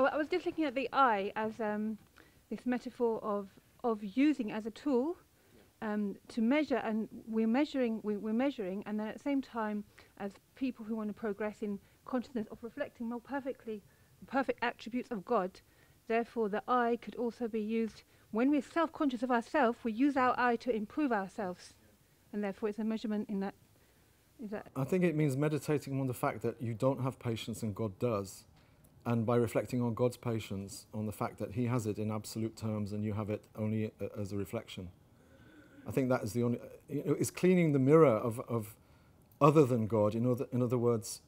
Well, I was just looking at the eye as this metaphor of using as a tool to measure, and we're measuring, and then at the same time, as people who want to progress in consciousness of reflecting more perfect attributes of God, therefore the eye could also be used when we're self-conscious of ourselves. We use our eye to improve ourselves, and therefore it's a measurement in that. Is that? I think it means meditating on the fact that you don't have patience and God does, and by reflecting on God's patience, on the fact that He has it in absolute terms and you have it only as a reflection. I think that is the only, it's cleaning the mirror of other than God. In other words,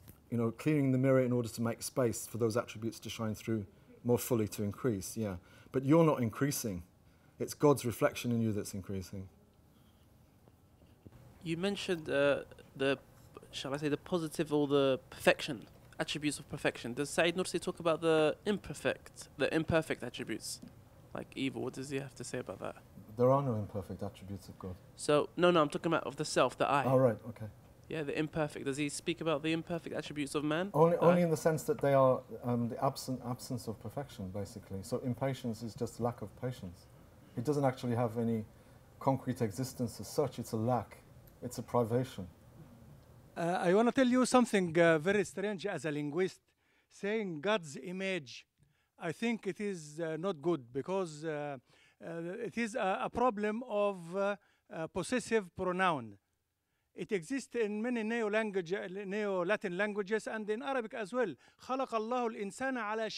cleaning the mirror in order to make space for those attributes to shine through more fully, to increase, yeah. But you're not increasing. It's God's reflection in you that's increasing. You mentioned shall I say, the positive or the perfection, attributes of perfection. Does Sayyid Nursi talk about the imperfect attributes, like evil? What does he have to say about that? There are no imperfect attributes of God. So, no, I'm talking about of the self, the I. Oh, right, okay. Yeah, the imperfect. Does he speak about the imperfect attributes of man? Only in the sense that they are the absence of perfection, basically. So impatience is just lack of patience. It doesn't actually have any concrete existence as such. It's a lack. It's a privation. I want to tell you something very strange as a linguist. Saying God's image, I think it is not good, because it is a problem of possessive pronoun. It exists in many Neo-Latin languages and in Arabic as well. خلق الله الإنسان على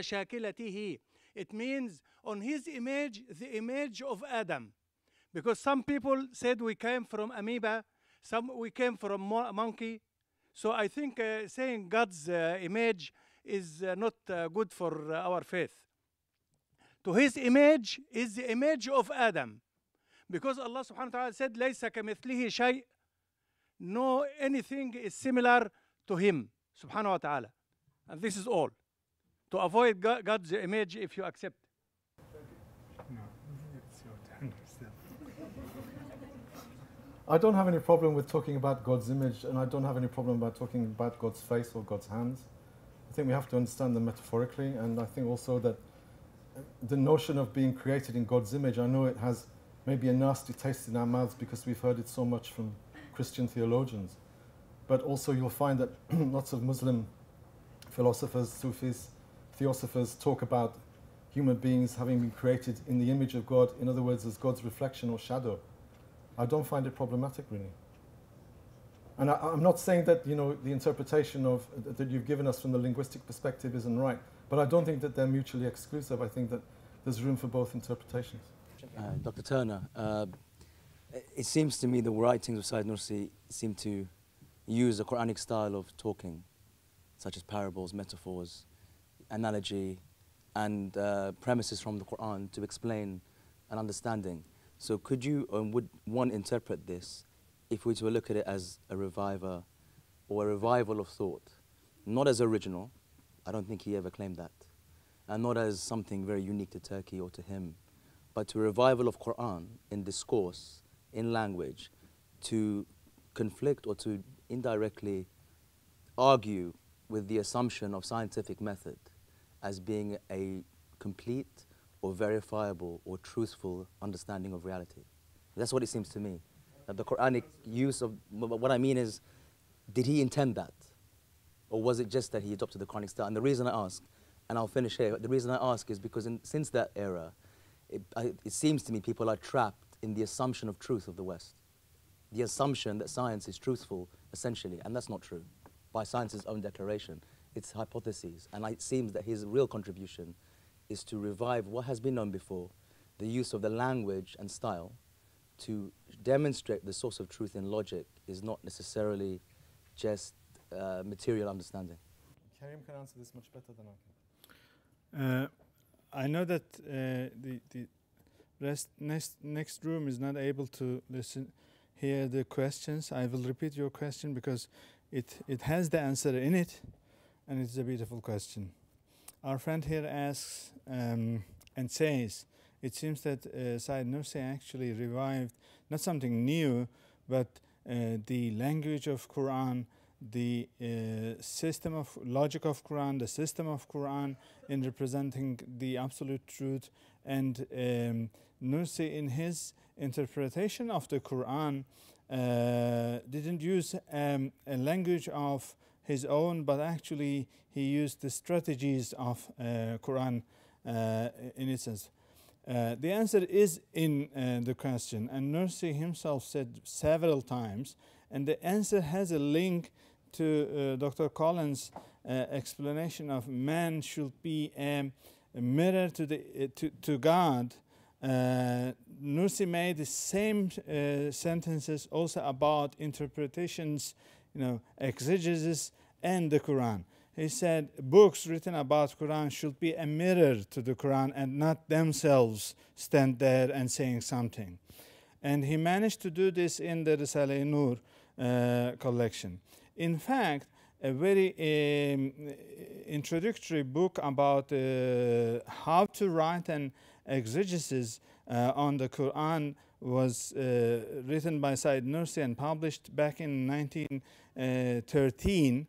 شاكلته. It means on his image, the image of Adam. Because some people said we came from amoeba, some we came from a monkey. So I think saying God's image is not good for our faith. To his image is the image of Adam. Because Allah subhanahu wa ta'ala said, لَيْسَ كَمِثْلِهِ شَيْءٍ. No, anything is similar to him, subhanahu wa ta'ala. And this is all. To avoid God's image, if you accept. No, it's your turn still. I don't have any problem with talking about God's image, and I don't have any problem about talking about God's face or God's hands. I think we have to understand them metaphorically, and I think also that the notion of being created in God's image, I know it has maybe a nasty taste in our mouths because we've heard it so much from Christian theologians. But also you'll find that lots of Muslim philosophers, Sufis, theosophers talk about human beings having been created in the image of God, in other words, as God's reflection or shadow. I don't find it problematic, really. And I'm not saying that, the interpretation that you've given us from the linguistic perspective isn't right, but I don't think that they're mutually exclusive. I think that there's room for both interpretations. Dr. Turner, it seems to me the writings of Sayyid Nursi seem to use a Quranic style of talking, such as parables, metaphors, analogy, and premises from the Quran to explain an understanding. So could you, would one interpret this, if we were to look at it as a reviver or a revival of thought, not as original, I don't think he ever claimed that, and not as something very unique to Turkey or to him, but to a revival of Quran in discourse, in language, to conflict or to indirectly argue with the assumption of scientific method as being a complete or verifiable or truthful understanding of reality. That's what it seems to me. That the Quranic use of, what I mean is, did he intend that? Or was it just that he adopted the Quranic style? And the reason I ask, and I'll finish here, the reason I ask is because since that era, it seems to me people are trapped in the assumption of truth of the West. The assumption that science is truthful, essentially, and that's not true. By science's own declaration, it's hypotheses. And it seems that his real contribution is to revive what has been known before, the use of the language and style to demonstrate the source of truth in logic is not necessarily just material understanding. Karim can answer this much better than I can. I know that the next room is not able to hear the questions. I will repeat your question because it has the answer in it, and it's a beautiful question. Our friend here asks and says, it seems that Sayyid Nursi actually revived not something new, but the language of Quran, the system of logic of Quran, the system of Quran in representing the absolute truth. And Nursi, in his interpretation of the Quran, didn't use a language of his own, but actually he used the strategies of Quran in its sense. The answer is in the question, and Nursi himself said several times, and the answer has a link to Dr. Collins' explanation of man should be a mirror to God. Nursi made the same sentences also about interpretations, exegesis and the Quran. He said books written about Quran should be a mirror to the Quran and not themselves stand there and saying something. And he managed to do this in the Risale-I Nur collection. In fact, a very introductory book about how to write an exegesis on the Quran was written by Said Nursi and published back in 1913,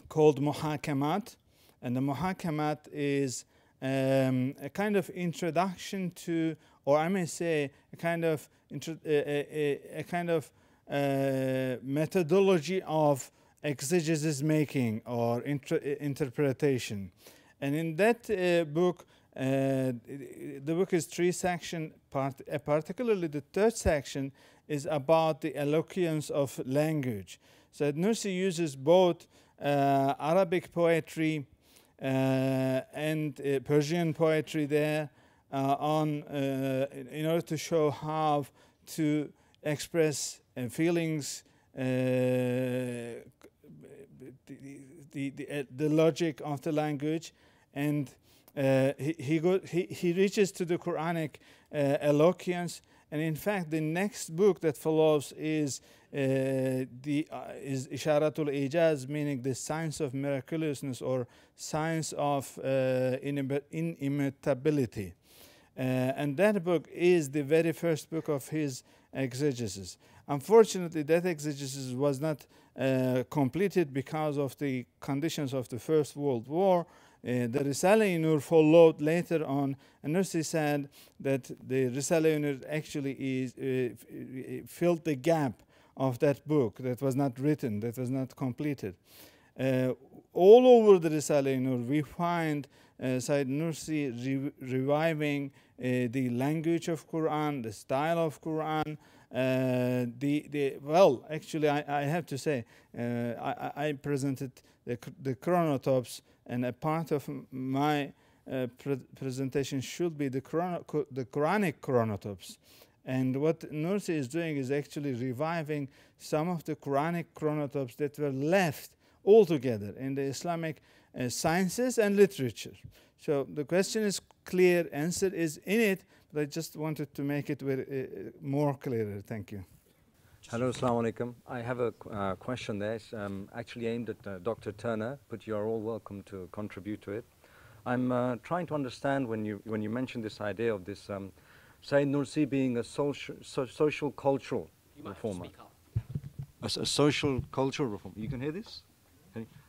called Muhakamat. And the Muhakamat is a kind of introduction to, or I may say, a kind of methodology of exegesis making or interpretation. And in that book, the book is 3 sections, particularly the 3rd section is about the eloquence of language. So Nursi uses both Arabic poetry and Persian poetry there in order to show how to express feelings, the logic of the language, and he reaches to the Quranic eloquence. And in fact, the next book that follows is Isharatul Ijaz, meaning the science of miraculousness or science of inimitability. And that book is the very first book of his exegesis. Unfortunately, that exegesis was not completed because of the conditions of the First World War. The Risale-I Nur followed later on, and Nursi said that the Risale-I Nur actually filled the gap of that book that was not written, that was not completed. All over the Risale-I Nur, we find Said Nursi reviving the language of Quran, the style of Quran. Well, actually, I have to say, I presented the chronotypes, and a part of my presentation should be the Quranic chronotypes. And what Nursi is doing is actually reviving some of the Quranic chronotypes that were left altogether in the Islamic sciences and literature. So the question is clear, answer is in it, but I just wanted to make it more clearer. Thank you. Hello, Assalamu alaikum. I have a question there. It's actually aimed at Dr. Turner, but you are all welcome to contribute to it. I'm trying to understand when you mentioned this idea of this Said Nursi being a social cultural reformer. A social cultural reformer. You can hear this?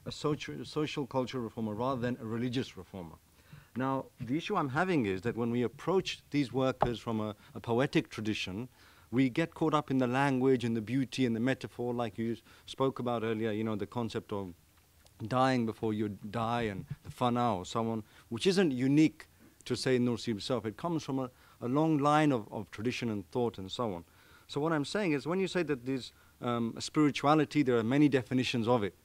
A social cultural reformer rather than a religious reformer. Now, the issue I'm having is that when we approach these workers from a poetic tradition, we get caught up in the language and the beauty and the metaphor, like you spoke about earlier, the concept of dying before you die and the fana or someone, which isn't unique to Sayyid Nursi himself. It comes from a long line of tradition and thought and so on. So what I'm saying is, when you say that there's spirituality, there are many definitions of it.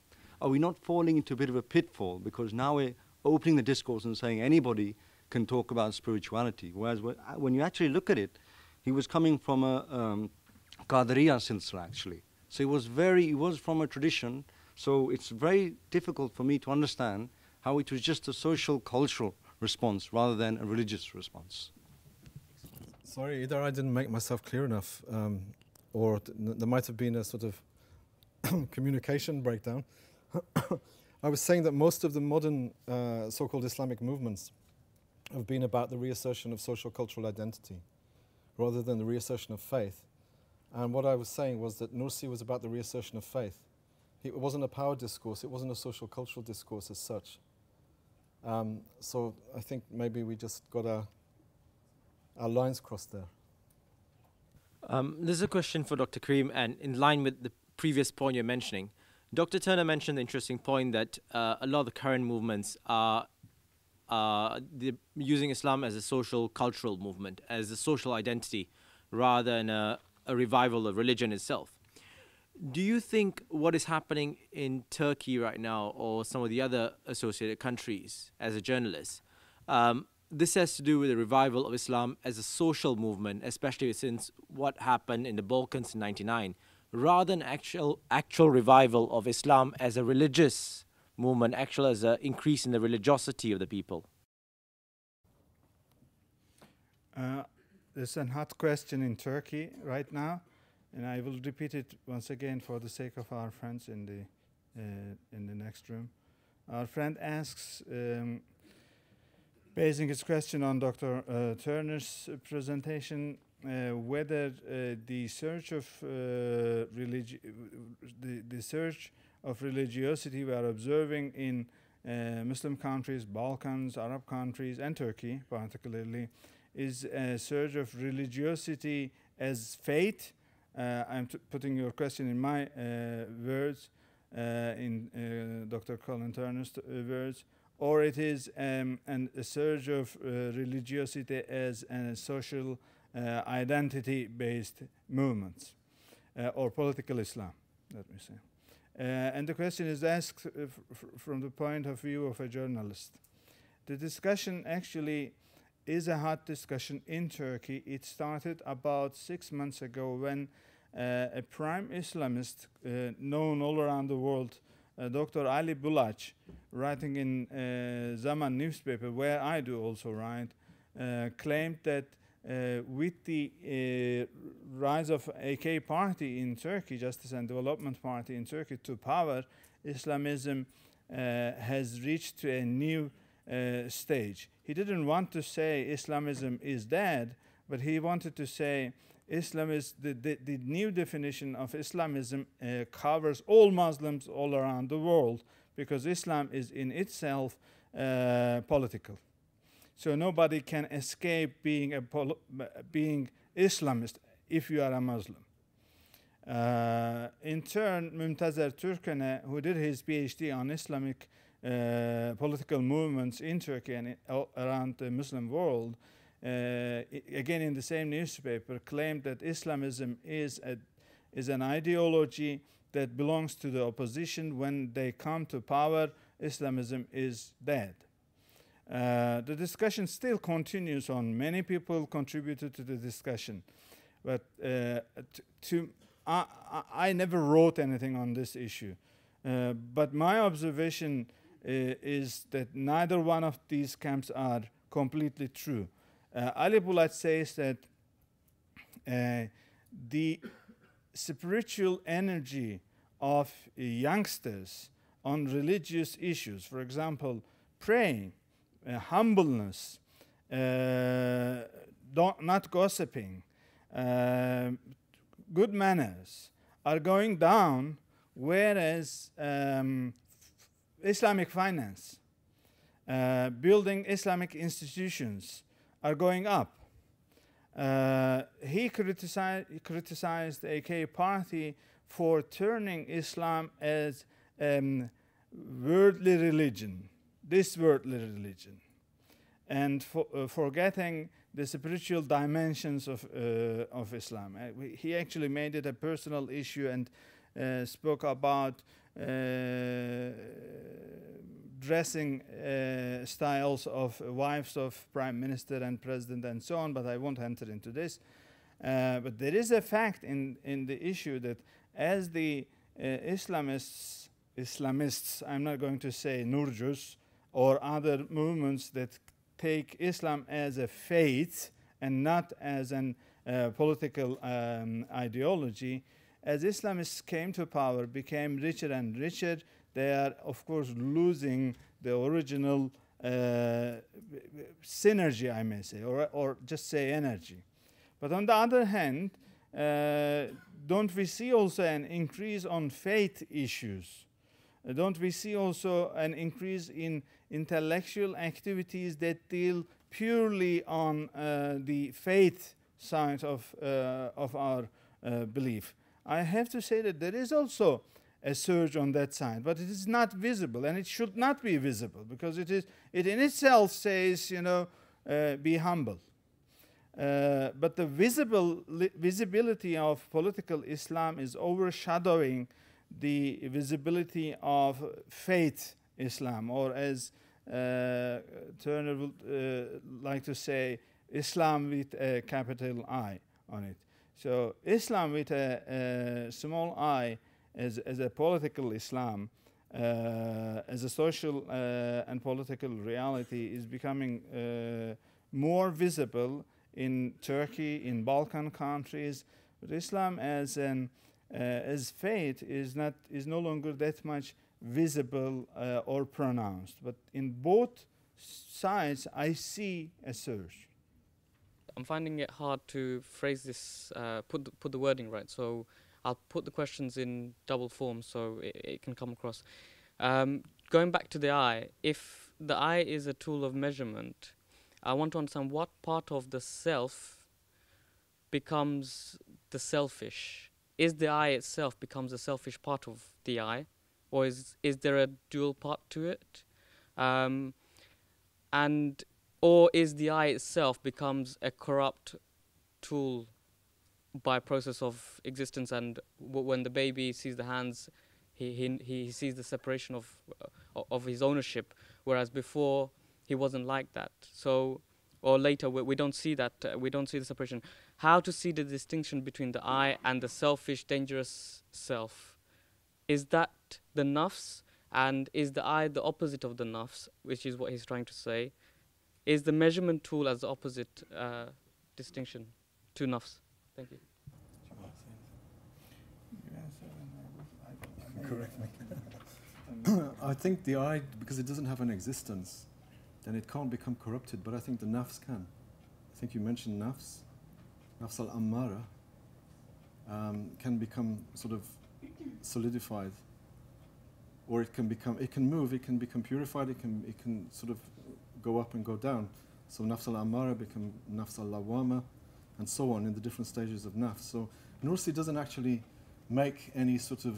Are we not falling into a bit of a pitfall? Because now we're opening the discourse and saying anybody can talk about spirituality. Whereas when you actually look at it, he was coming from a Qadariya silsila, actually. So he was from a tradition. So it's very difficult for me to understand how it was just a social, cultural response rather than a religious response. Sorry, either I didn't make myself clear enough, or there might have been a sort of communication breakdown. I was saying that most of the modern so-called Islamic movements have been about the reassertion of social cultural identity rather than the reassertion of faith. And what I was saying was that Nursi was about the reassertion of faith. It wasn't a power discourse, it wasn't a social cultural discourse as such. So I think maybe we just got our lines crossed there. There's a question for Dr. Karim, and in line with the previous point you're mentioning, Dr. Turner mentioned the interesting point that a lot of the current movements are using Islam as a social cultural movement, as a social identity, rather than a revival of religion itself. Do you think what is happening in Turkey right now, or some of the other associated countries, as a journalist, this has to do with the revival of Islam as a social movement, especially since what happened in the Balkans in '99, rather than actual revival of Islam as a religious movement, actual as an increase in the religiosity of the people? There's a hot question in Turkey right now, and I will repeat it once again for the sake of our friends in the next room. Our friend asks, basing his question on Dr. Turner's presentation, whether the surge of religiosity we are observing in Muslim countries, Balkans, Arab countries, and Turkey particularly, is a surge of religiosity as faith. I'm putting your question in my words, in Dr. Colin Turner's words, or it is a surge of religiosity as a social identity-based movements, or political Islam, let me say. And the question is asked from the point of view of a journalist. The discussion actually is a hot discussion in Turkey. It started about 6 months ago when a prime Islamist known all around the world, Dr. Ali Bulac, writing in Zaman newspaper, where I do also write, claimed that with the rise of AK Party in Turkey, Justice and Development Party in Turkey, to power, Islamism has reached to a new stage. He didn't want to say Islamism is dead, but he wanted to say Islam is the new definition of Islamism covers all Muslims all around the world, because Islam is in itself political. So nobody can escape being being Islamist if you are a Muslim. In turn, Mümtazer Türkene, who did his PhD on Islamic political movements in Turkey and around the Muslim world, again in the same newspaper, claimed that Islamism is an ideology that belongs to the opposition. When they come to power, Islamism is dead. The discussion still continues on. Many people contributed to the discussion, but I never wrote anything on this issue. But my observation is that neither one of these camps are completely true. Ali Bulac says that the spiritual energy of youngsters on religious issues, for example, praying, humbleness, not gossiping, good manners, are going down, whereas Islamic finance, building Islamic institutions are going up. He criticized the AK Party for turning Islam as worldly religion, this worldly religion, and forgetting the spiritual dimensions of Islam. He actually made it a personal issue and spoke about dressing styles of wives of prime minister and president and so on, but I won't enter into this. But there is a fact in the issue that as the Islamists, I'm not going to say Nursi'S or other movements that take Islam as a faith and not as an political ideology, as Islamists came to power, became richer and richer, they are, of course, losing the original synergy, I may say, or just say energy. But on the other hand, don't we see also an increase on faith issues? Don't we see also an increase in intellectual activities that deal purely on the faith side of our belief? I have to say that there is also a surge on that side, but it is not visible, and it should not be visible, because it in itself says, you know, be humble. But the visibility of political Islam is overshadowing the visibility of faith Islam, or as Turner would like to say, Islam with a capital I on it. So Islam with a small I as a political Islam, as a social and political reality, is becoming more visible in Turkey, in Balkan countries. But Islam as faith is no longer that much visible or pronounced. But in both sides, I see a surge. I'm finding it hard to phrase this, put the wording right. So I'll put the questions in double form so it can come across. Going back to the eye, if the eye is a tool of measurement, I want to understand what part of the self becomes the selfish. Is the eye itself becomes a selfish part of the eye, or is there a dual part to it? Or is the eye itself becomes a corrupt tool by process of existence, and when the baby sees the hands, he sees the separation of his ownership, whereas before he wasn't like that. So, or later we don't see that, we don't see the separation. How to see the distinction between the I and the selfish, dangerous self? Is that the nafs, and is the I the opposite of the nafs, which is what he's trying to say? Is the measurement tool as the opposite distinction to nafs? Thank you. Correct me. I think the eye, because it doesn't have an existence, then it can't become corrupted, but I think the nafs can. I think you mentioned nafs al-ammara, can become sort of solidified, or it can move, it can become purified, it can sort of go up and go down. So nafs al-ammara become nafs al-lawama, and so on in the different stages of nafs. So Nursi doesn't actually make any sort of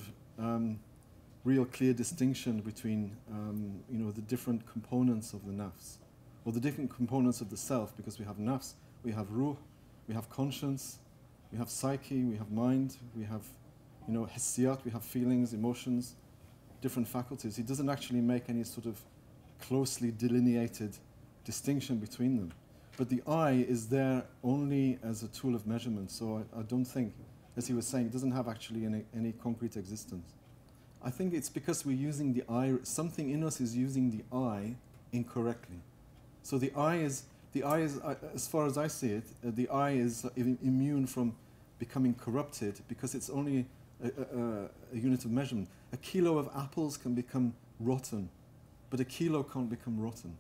real clear distinction between the different components of the nafs, or the different components of the self, because we have nafs, we have ruh, we have conscience, we have psyche, we have mind, we have hissiyat, we have feelings, emotions, different faculties. He doesn't actually make any sort of closely delineated distinction between them. But the eye is there only as a tool of measurement, so I don't think, as he was saying, it doesn't have actually any concrete existence. I think it's because we're using the eye, something in us is using the eye incorrectly. So the eye is, as far as I see it, the eye is immune from becoming corrupted because it's only a unit of measurement. A kilo of apples can become rotten, but a kilo can't become rotten.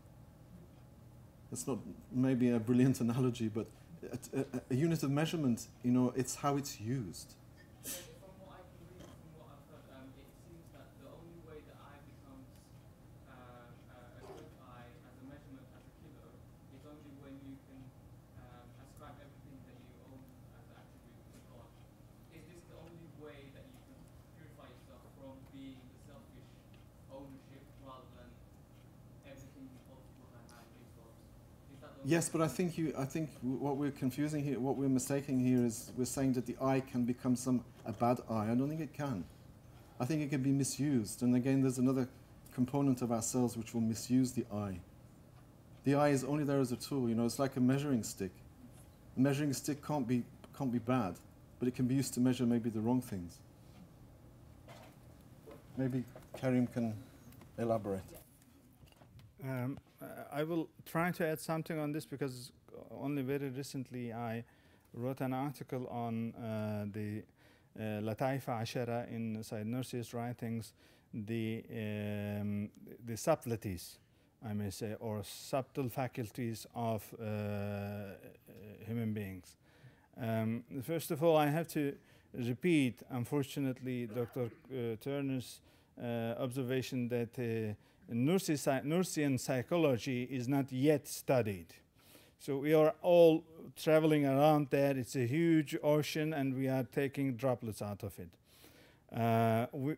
That's not maybe a brilliant analogy, but a unit of measurement, it's how it's used. From what I can read, from what I've heard, it seems that the only way the eye becomes a good eye as a measurement, as a kilo, is only when you can ascribe everything that you own as an attribute to God. Is this the only way that you can purify yourself from being the selfish ownership rather than everything of what I have is God's? Yes, but I think what we're confusing here, what we're mistaking here is we're saying that the eye can become a bad eye. I don't think it can. I think it can be misused. And again, there's another component of ourselves which will misuse the eye. The eye is only there as a tool. It's like a measuring stick. A measuring stick can't be bad, but it can be used to measure maybe the wrong things. Maybe Karim can elaborate. I will try to add something on this, because only very recently I wrote an article on the Lataifa Ashara in Sayyid Nursi's writings, the subtleties, I may say, or subtle faculties of human beings. First of all, I have to repeat, unfortunately, Dr. Turner's observation that Nursian psychology is not yet studied. So we are all traveling around there. It's a huge ocean, and we are taking droplets out of it.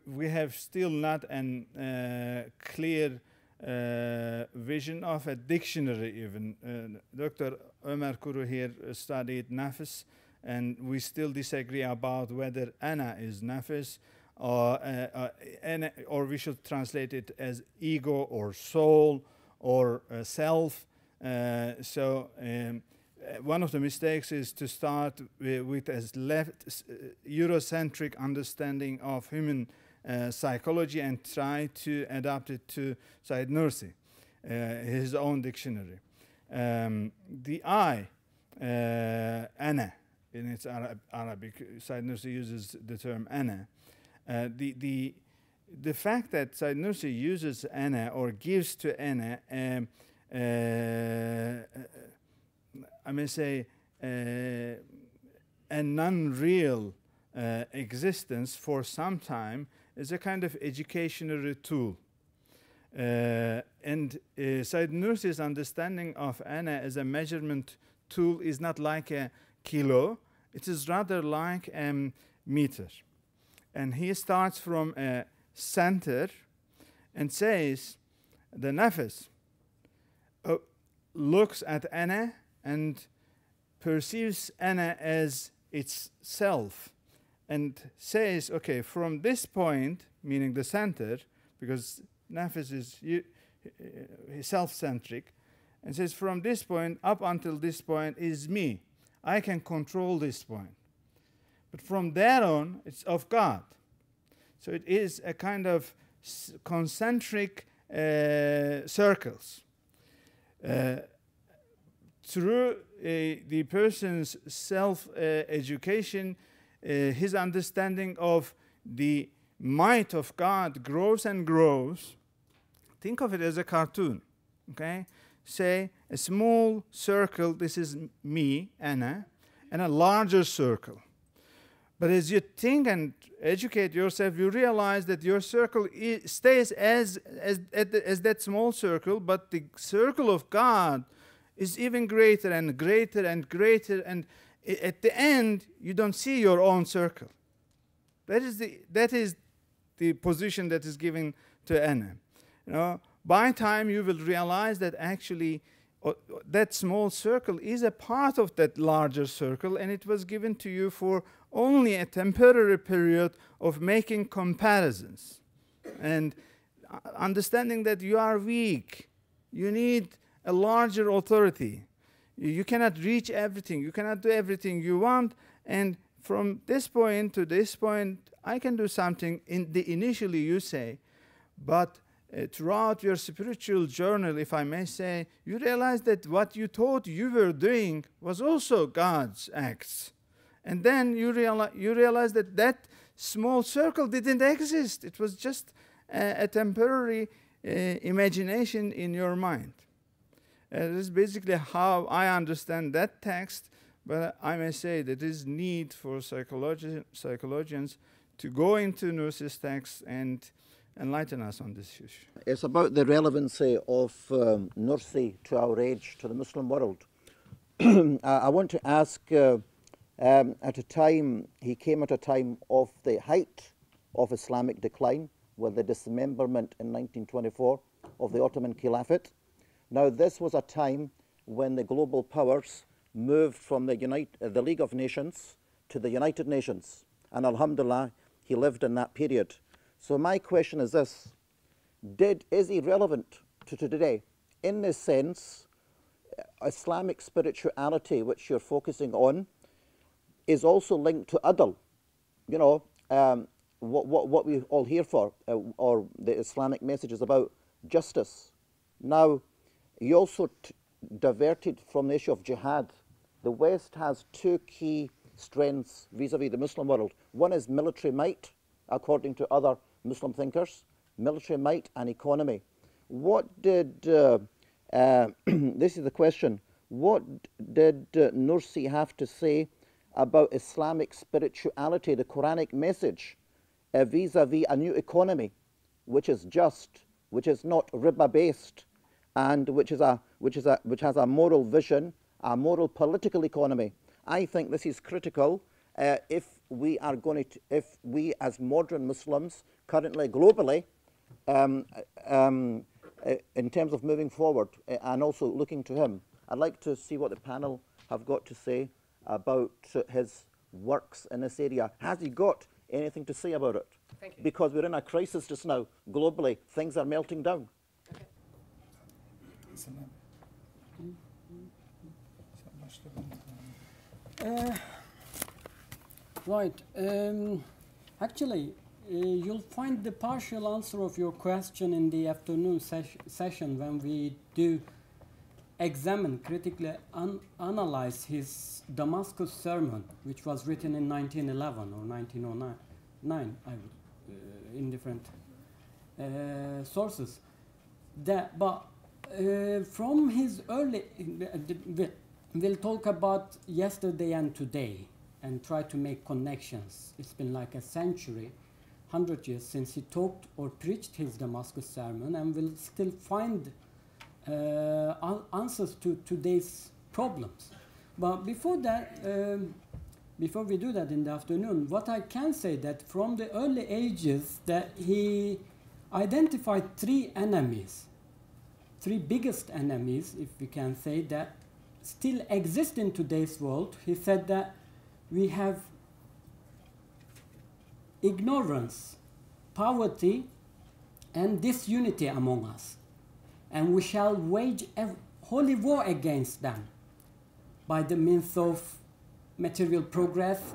We have still not a clear vision of a dictionary even. Dr. Ömer Kuru here studied nafs, and we still disagree about whether ana is nafs, or we should translate it as ego or soul or self. One of the mistakes is to start with a Eurocentric understanding of human psychology and try to adapt it to Said Nursi, his own dictionary. The I, ana, in its Arabic, Said Nursi uses the term ana. The fact that Said Nursi uses ana or gives to ana I may say a non-real existence for some time is a kind of educational tool. And Said Nursi's understanding of ana as a measurement tool is not like a kilo, it is rather like a meter. And he starts from a center and says the nafs looks at ana and perceives ana as its self and says, okay, from this point, meaning the center, because nafs is self-centric, and says from this point up until this point is me. I can control this point. But from there on, it's of God. So it is a kind of concentric circles. Through the person's self-education, his understanding of the might of God grows and grows. Think of it as a cartoon, okay? Say a small circle, this is me, Anna, and a larger circle. But as you think and educate yourself, you realize that your circle stays as that small circle, but the circle of God is even greater and greater and greater, and at the end, you don't see your own circle. That is the position that is given to Anna. You know, by time you will realize that actually that small circle is a part of that larger circle, and it was given to you for only a temporary period of making comparisons and understanding that you are weak. You need a larger authority. You cannot reach everything. You cannot do everything you want. And from this point to this point, I can do something initially, you say. But throughout your spiritual journey, if I may say, you realize that what you thought you were doing was also God's acts. And then you realize that that small circle didn't exist. It was just a temporary imagination in your mind. This is basically how I understand that text, but I may say that there is need for psychologians to go into Nursi's text and enlighten us on this issue. It's about the relevancy of Nursi to our age, to the Muslim world. I want to ask, he came at a time of the height of Islamic decline, with the dismemberment in 1924 of the Ottoman Caliphate. Now, this was a time when the global powers moved from the League of Nations to the United Nations. And alhamdulillah, he lived in that period. So my question is this: is he relevant to today? In this sense, Islamic spirituality, which you're focusing on, is also linked to adl. You know, what we all hear for, or the Islamic message is about justice. Now, you also diverted from the issue of jihad. The West has two key strengths vis-a-vis the Muslim world. One is military might, according to other Muslim thinkers, military might and economy. What did, this is the question, what did Nursi have to say about Islamic spirituality, the Quranic message, vis-a-vis a new economy, which is just, which is not riba-based, and which has a moral vision, a moral political economy. I think this is critical if we are going to, if we as modern Muslims, currently globally, in terms of moving forward and also looking to him. I'd like to see what the panel have got to say about his works in this area. Has he got anything to say about it? Thank you. Because we're in a crisis just now. Globally, things are melting down. Right. Actually, you'll find the partial answer of your question in the afternoon session when we do examine, critically analyze his Damascus sermon, which was written in 1911 or 1909, in different sources. From his early, we'll talk about yesterday and today and try to make connections. It's been like a century, 100 years since he talked or preached his Damascus sermon, and we'll still find answers to today's problems. But before that, before we do that in the afternoon, what I can say that from the early ages that he identified three enemies, three biggest enemies, if we can say, that still exist in today's world. He said that we have ignorance, poverty, and disunity among us. And we shall wage a holy war against them by the means of material progress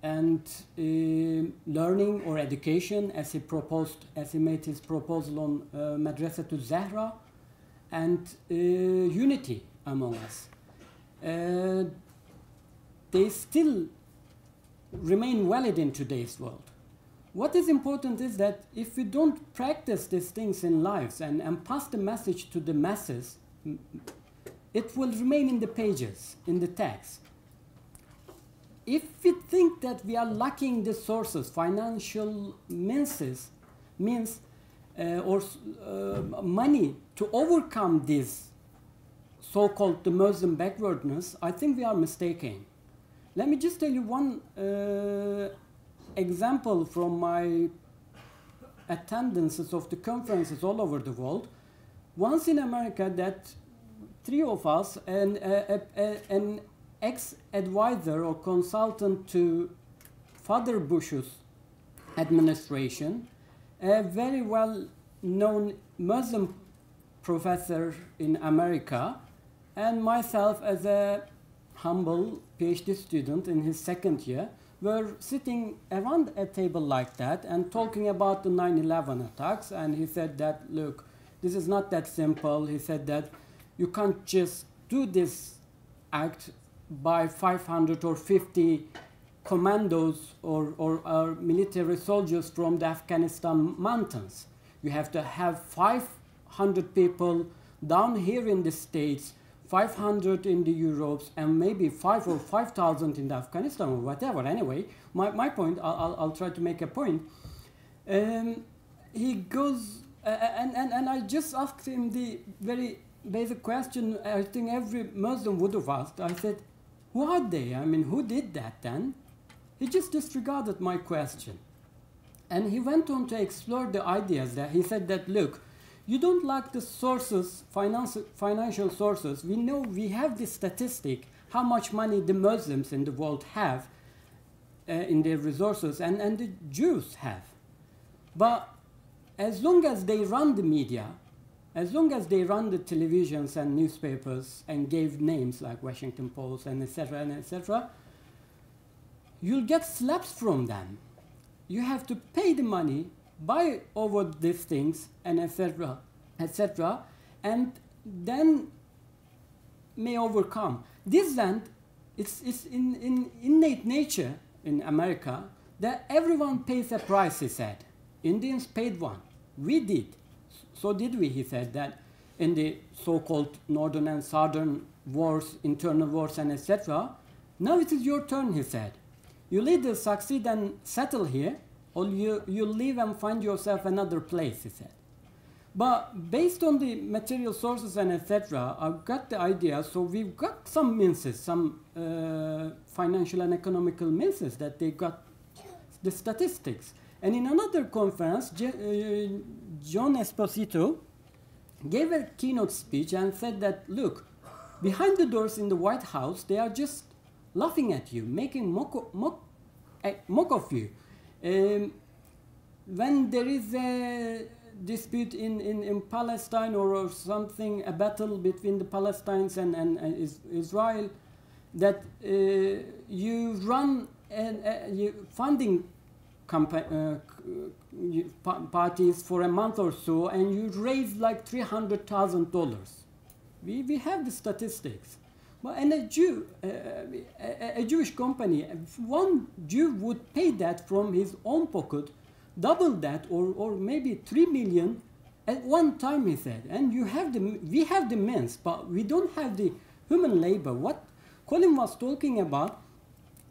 and learning or education, as he proposed, as he made his proposal on Madrasatul Zahra, and unity among us. They still remain valid in today's world. What is important is that if we don't practice these things in lives and pass the message to the masses, it will remain in the pages, in the text. If we think that we are lacking the sources, financial means or money to overcome this so-called the Muslim backwardness, I think we are mistaken. Let me just tell you one example from my attendances of the conferences all over the world. Once in America, that three of us, an ex-advisor or consultant to Father Bush's administration, a very well-known Muslim professor in America, and myself as a humble PhD student in his second year, were sitting around a table like that and talking about the 9/11 attacks. And he said that, look, this is not that simple. He said that you can't just do this act by 500 or 50 commandos or military soldiers from the Afghanistan mountains. You have to have 500 people down here in the States, 500 in the Europes, and maybe 5 or 5,000 in Afghanistan or whatever. Anyway, my point, I'll try to make a point. He goes, and I just asked him the very basic question I think every Muslim would have asked. I said, who are they? I mean, who did that then? He just disregarded my question. And he went on to explore the ideas that he said that, look, you don't lack the sources, financial sources. We know, we have this statistic, how much money the Muslims in the world have in their resources, and the Jews have. But as long as they run the media, as long as they run the televisions and newspapers and gave names like Washington Post and etc., you'll get slaps from them. You have to pay the money, buy over these things, and etc., and then may overcome. This land, it's in innate nature in America that everyone pays a price, he said. Indians paid one. We did. So did we, he said, that in the so-called northern and southern wars, internal wars, and etc., Now it is your turn, he said. You'll either succeed and settle here, or you leave and find yourself another place, he said. But based on the material sources and etc., I've got the idea, so we've got some means, some financial and economical means that they got the statistics. And in another conference, John Esposito gave a keynote speech and said that, look, behind the doors in the White House, they are just laughing at you, making mock of you. When there is a dispute in Palestine or something, a battle between the Palestinians and Israel, that you run funding parties for a month or so, and you raise like $300,000. We have the statistics. Well, and a Jewish company, one Jew would pay that from his own pocket, double that, or maybe 3 million at one time, he said. And we have the means, but we don't have the human labor. What Colin was talking about,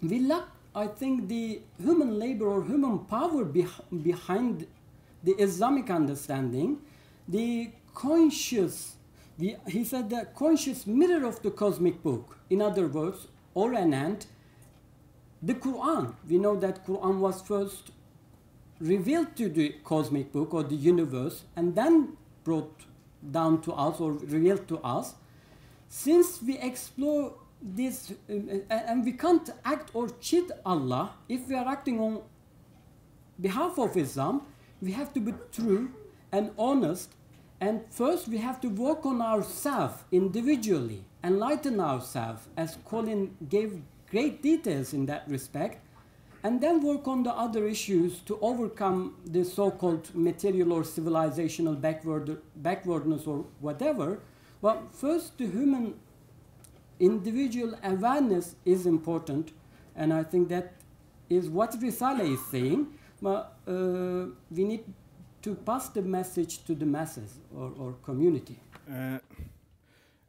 we lack, I think, the human labor or human power behind the Islamic understanding, the conscious. He said the conscious mirror of the cosmic book. In other words, or an ant, the Quran. We know that Quran was first revealed to the cosmic book or the universe and then brought down to us or revealed to us. Since we explore this, and we can't act or cheat Allah, if we are acting on behalf of Islam, we have to be true and honest. And first, we have to work on ourselves individually, enlighten ourselves, as Colin gave great details in that respect, and then work on the other issues to overcome the so-called material or civilizational backwardness or whatever. Well, first, the human individual awareness is important, and I think that is what Risale is saying. But we need to pass the message to the masses or community.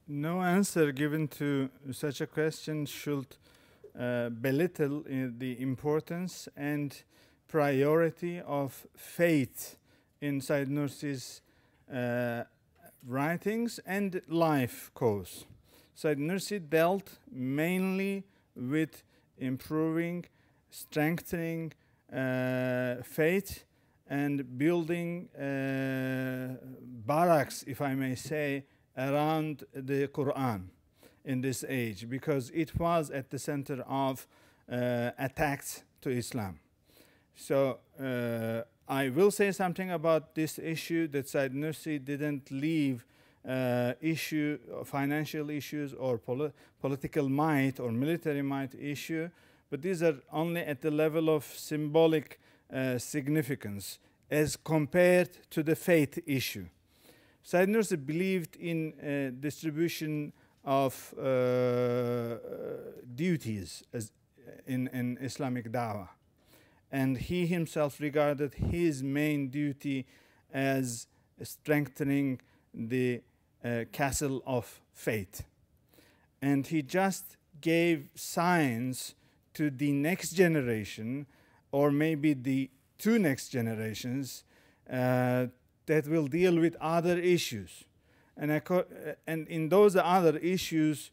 No answer given to such a question should belittle the importance and priority of faith inside Nursi's writings and life course. Said Nursi dealt mainly with improving, strengthening faith and building barracks, if I may say, around the Quran in this age, because it was at the center of attacks to Islam. So I will say something about this issue, that Said Nursi didn't leave financial issues or political might or military might issue, but these are only at the level of symbolic significance as compared to the faith issue. Said Nursi believed in distribution of duties as in Islamic da'wah, and he himself regarded his main duty as strengthening the castle of faith. And he just gave signs to the next generation, or maybe the two next generations, that will deal with other issues. And in those other issues,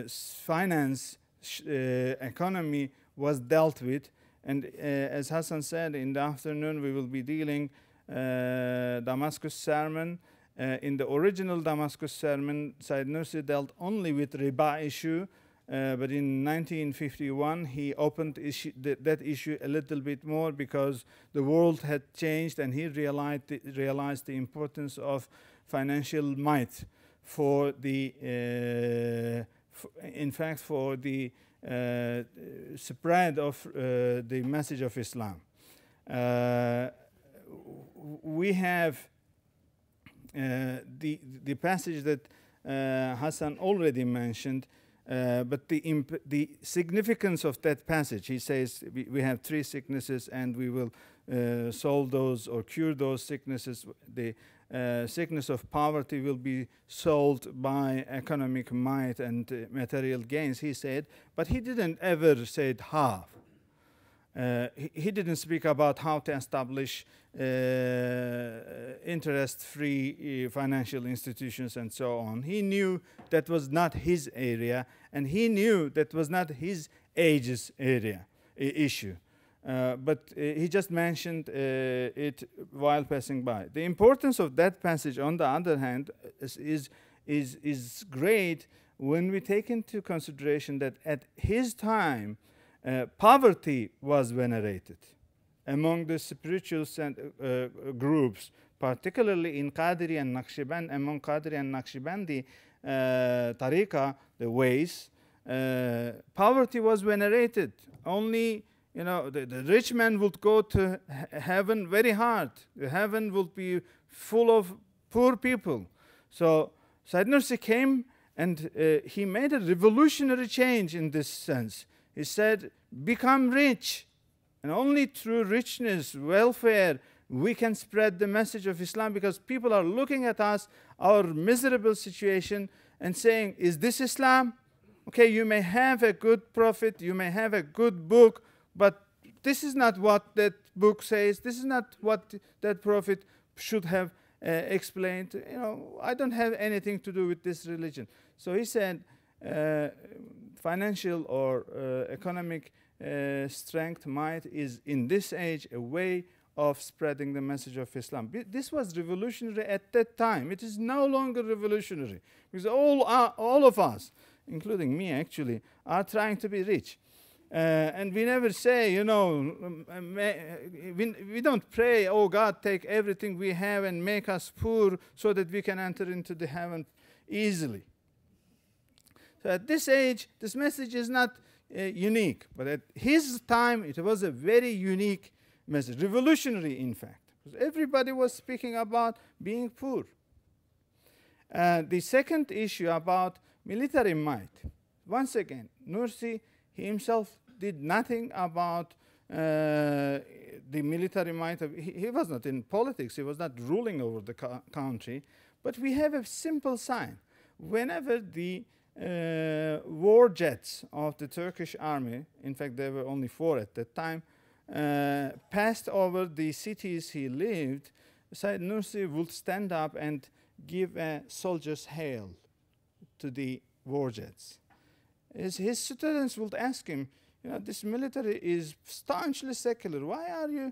finance, economy was dealt with. And as Hassan said, in the afternoon we will be dealing Damascus sermon. In the original Damascus sermon, Said Nursi dealt only with riba issue, but in 1951 he opened that issue a little bit more, because the world had changed and he realized the importance of financial might for the, in fact, for the spread of the message of Islam. We have the passage that Hassan already mentioned, but the significance of that passage, he says we have 3 sicknesses and we will solve those or cure those sicknesses. The sickness of poverty will be solved by economic might and material gains, he said, but he didn't ever say how. He didn't speak about how to establish interest-free financial institutions and so on. He knew that was not his area, and he knew that was not his age's issue. But he just mentioned it while passing by. The importance of that passage, on the other hand, is great when we take into consideration that at his time, poverty was venerated among the spiritual groups, particularly in Qadiri and Naqshband, among Qadiri and Naqshbandi tariqa, the ways. Poverty was venerated. Only, you know, the rich man would go to heaven very hard. The heaven would be full of poor people. So Sayyid Nursi came and he made a revolutionary change in this sense. He said, become rich. And only through richness, welfare, we can spread the message of Islam, because people are looking at us, our miserable situation, and saying, is this Islam? Okay, you may have a good prophet, you may have a good book, but this is not what that book says. This is not what that prophet should have explained. You know, I don't have anything to do with this religion. So he said, financial or economic strength, might is in this age a way of spreading the message of Islam. This was revolutionary at that time. It is no longer revolutionary, because all of us, including me actually, are trying to be rich. And we never say, you know, we don't pray, oh God, take everything we have and make us poor so that we can enter into the heaven easily. So at this age, this message is not unique, but at his time, it was a very unique message, revolutionary in fact, because everybody was speaking about being poor. The second issue about military might, once again, Nursi himself did nothing about the military might. He was not in politics, he was not ruling over the country, but we have a simple sign. Whenever the war jets of the Turkish army, in fact there were only 4 at that time, passed over the cities he lived, Sayyid Nursi would stand up and give a soldier's hail to the war jets. His students would ask him, you know, this military is staunchly secular. Why are you,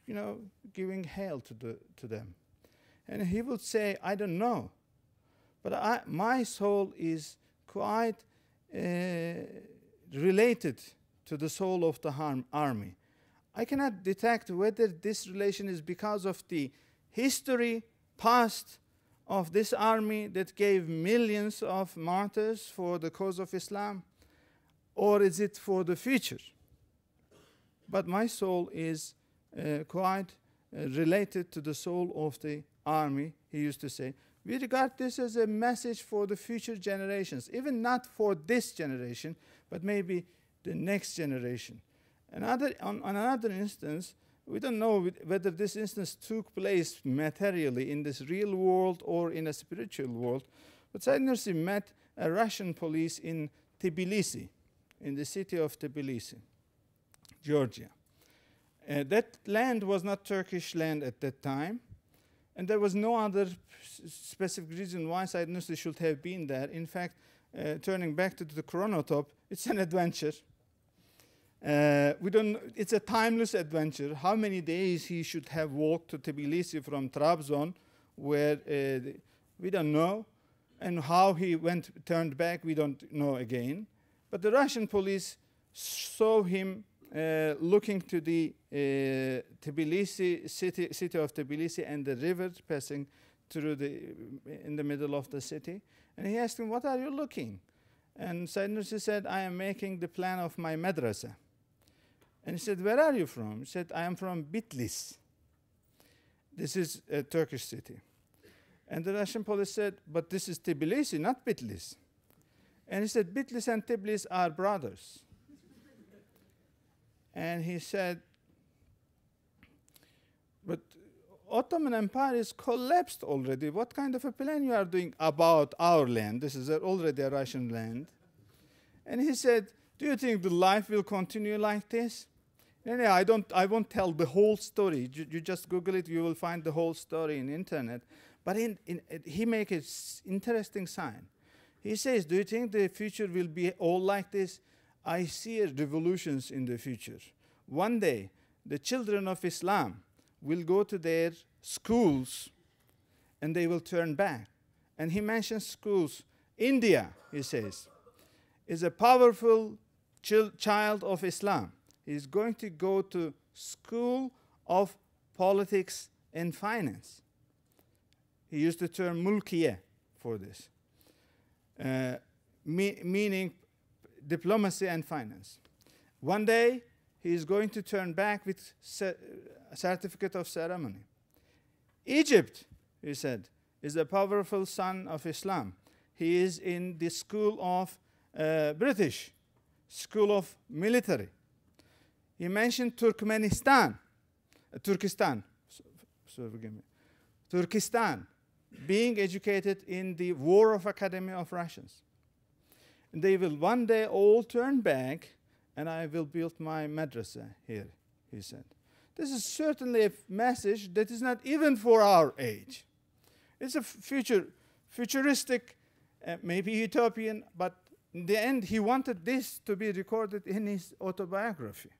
you know, giving hail to them? And he would say, I don't know, but my soul is quite related to the soul of the army. I cannot detect whether this relation is because of the history, past of this army that gave millions of martyrs for the cause of Islam, or is it for the future? But my soul is quite related to the soul of the army, he used to say. We regard this as a message for the future generations, even not for this generation, but maybe the next generation. On another instance, we don't know whether this instance took place materially in this real world or in a spiritual world, but Sayyid Nursi met a Russian police in Tbilisi, in the city of Tbilisi, Georgia. That land was not Turkish land at that time, and there was no other specific reason why Sayyid Nursi should have been there. In fact, turning back to the chronotype, it's an adventure. It's a timeless adventure. How many days he should have walked to Tbilisi from Trabzon, where we don't know, and how he turned back, we don't know again. But the Russian police saw him looking to the Tbilisi city of Tbilisi and the river passing through in the middle of the city, and he asked him, "What are you looking?" And Sayyid Nursi said, "I am making the plan of my madrasa." And he said, "Where are you from?" He said, "I am from Bitlis." This is a Turkish city. And the Russian police said, "But this is Tbilisi, not Bitlis." And he said, "Bitlis and Tbilisi are brothers." And he said, "But Ottoman Empire is collapsed already. What kind of a plan you are doing about our land? This is already a Russian land. And he said, do you think the life will continue like this? And I won't tell the whole story. You just Google it, you will find the whole story in internet. But he makes an interesting sign. He says, do you think the future will be all like this? I see revolutions in the future. One day, the children of Islam will go to their schools and they will turn back. And he mentions schools. India, he says, is a powerful child of Islam. He is going to go to school of politics and finance. He used the term mulkiye for this, meaning diplomacy and finance. One day, he is going to turn back with a certificate of ceremony. Egypt, he said, is a powerful son of Islam. He is in the school of British, school of military. He mentioned Turkmenistan, Turkestan, forgive me, Turkestan, being educated in the War of Academy of Russians. And they will one day all turn back, and I will build my madrasa here, he said. This is certainly a message that is not even for our age. It's a futuristic, maybe utopian, but in the end, he wanted this to be recorded in his autobiography.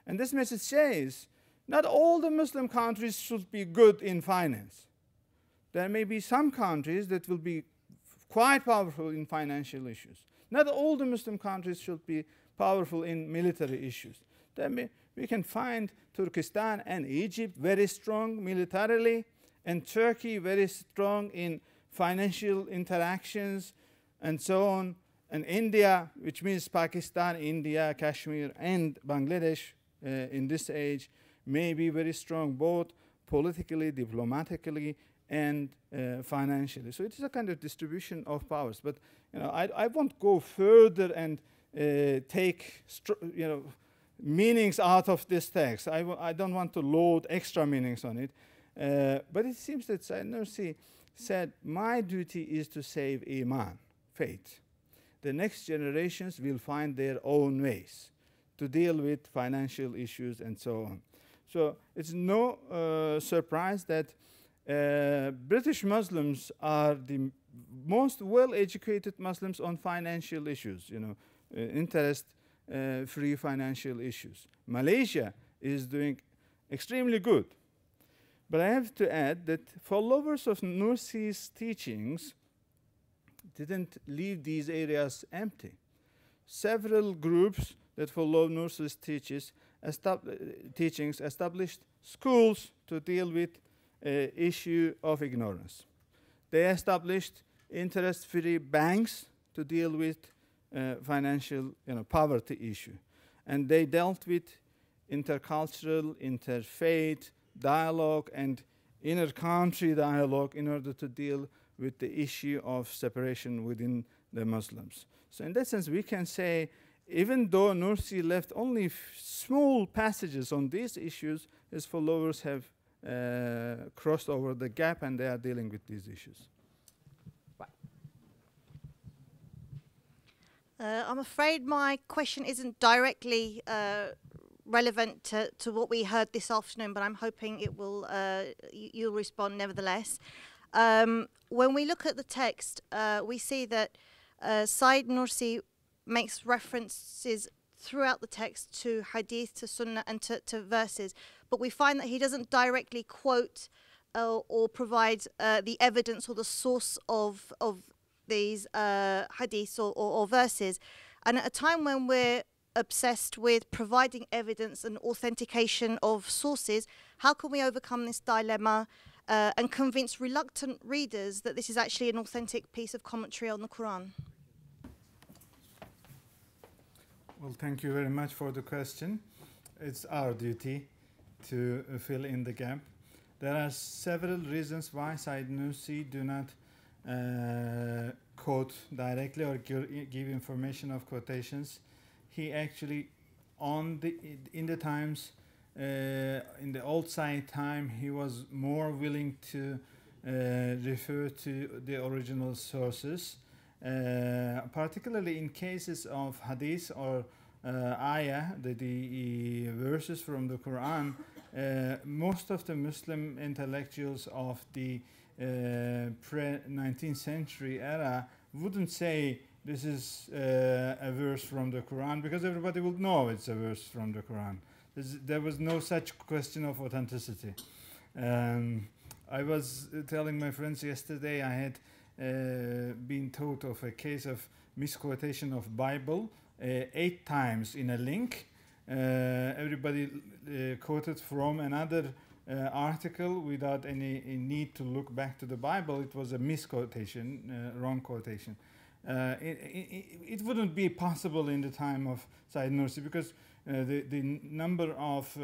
And this message says, not all the Muslim countries should be good in finance. There may be some countries that will be quite powerful in financial issues. Not all the Muslim countries should be powerful in military issues. We can find Turkestan and Egypt very strong militarily, and Turkey very strong in financial interactions, and so on. And India, which means Pakistan, India, Kashmir, and Bangladesh in this age, may be very strong both politically, diplomatically, and financially. So it is a kind of distribution of powers. But I won't go further and take meanings out of this text. I don't want to load extra meanings on it. But it seems that Sayyid Nursi said, my duty is to save Iman, faith. The next generations will find their own ways to deal with financial issues and so on. So it's no surprise that British Muslims are the most well-educated Muslims on financial issues, interest-free financial issues. Malaysia is doing extremely good. But I have to add that followers of Nursi's teachings didn't leave these areas empty. Several groups that follow Nursi's teachings established schools to deal with issue of ignorance. They established interest-free banks to deal with financial poverty issue. And they dealt with intercultural, interfaith dialogue and inter-country dialogue in order to deal with the issue of separation within the Muslims. So in that sense, we can say, even though Nursi left only small passages on these issues, his followers have crossed over the gap and they are dealing with these issues. I'm afraid my question isn't directly relevant to what we heard this afternoon, but I'm hoping it will. You'll respond nevertheless. When we look at the text, we see that Sayyid Nursi makes references throughout the text to hadith, to sunnah, and to verses, but we find that he doesn't directly quote or provide the evidence or the source of these hadiths or verses. And at a time when we're obsessed with providing evidence and authentication of sources, how can we overcome this dilemma and convince reluctant readers that this is actually an authentic piece of commentary on the Quran? Well, thank you very much for the question. It's our duty to fill in the gap. There are several reasons why Sayyid Nursi do not quote directly or give information of quotations. He actually, in the times in the old side time, he was more willing to refer to the original sources, particularly in cases of hadith or ayah, the verses from the Quran. Most of the Muslim intellectuals of the pre-19th century era wouldn't say this is a verse from the Quran, because everybody would know it's a verse from the Quran. There was no such question of authenticity. I was telling my friends yesterday I had been told of a case of misquotation of Bible 8 times in a link. Everybody quoted from another article without any need to look back to the Bible. It was a misquotation, wrong quotation. It wouldn't be possible in the time of Said Nursi, because the number of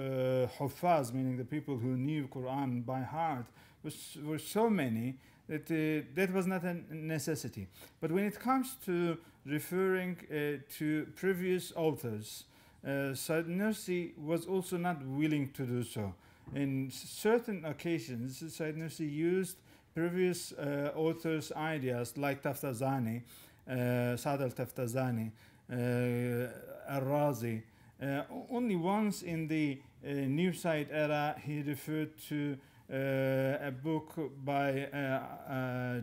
Huffaz, meaning the people who knew Quran by heart, were so many that that was not a necessity. But when it comes to referring to previous authors, Said Nursi was also not willing to do so. In certain occasions, Said Nursi used previous authors' ideas, like Taftazani, Saad al-Taftazani, Al-Razi. Only once in the New Side era he referred to a book by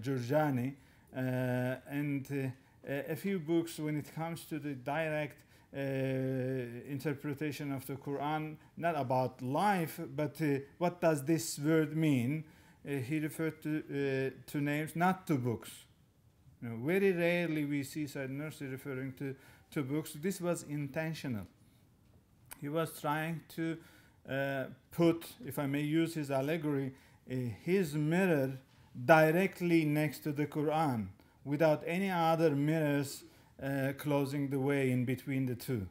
Giorgiani, and a few books when it comes to the direct interpretation of the Quran, not about life, but what does this word mean? He referred to names, not to books. You know, very rarely we see Said Nursi referring to books. This was intentional. He was trying to put, if I may use his allegory, his mirror directly next to the Quran, without any other mirrors closing the way in between the two.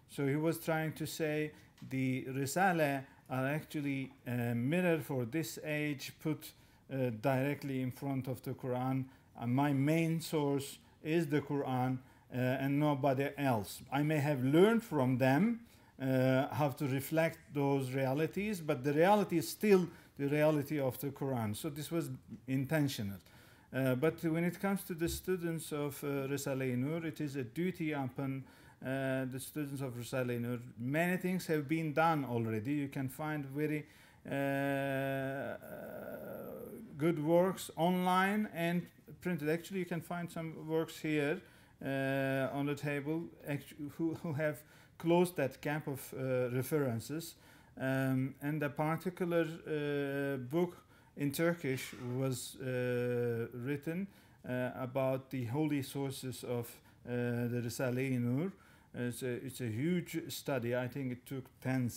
So he was trying to say the Risale are actually a mirror for this age, put directly in front of the Quran. My main source is the Quran and nobody else. I may have learned from them how to reflect those realities, but the reality is still the reality of the Quran. So this was intentional. But when it comes to the students of Risale-I Nur, it is a duty upon the students of Risale-I Nur. Many things have been done already. You can find very good works online and printed. Actually, you can find some works here on the table who have closed that gap of references. And a particular book in Turkish was written about the holy sources of the Risale-I Nur. It's a huge study. I think it took 10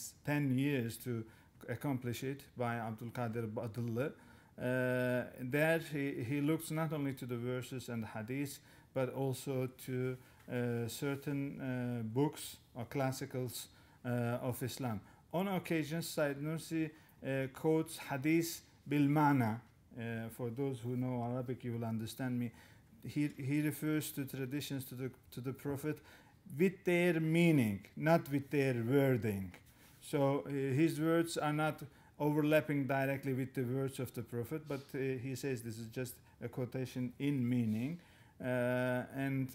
years to accomplish it by Abdul Qadir Badıllı. There he looks not only to the verses and hadith, but also to certain books or classicals of Islam. On occasions, Said Nursi quotes hadith bil mana. For those who know Arabic, you will understand me. He refers to traditions to the Prophet with their meaning, not with their wording. So his words are not overlapping directly with the words of the Prophet, but he says this is just a quotation in meaning. And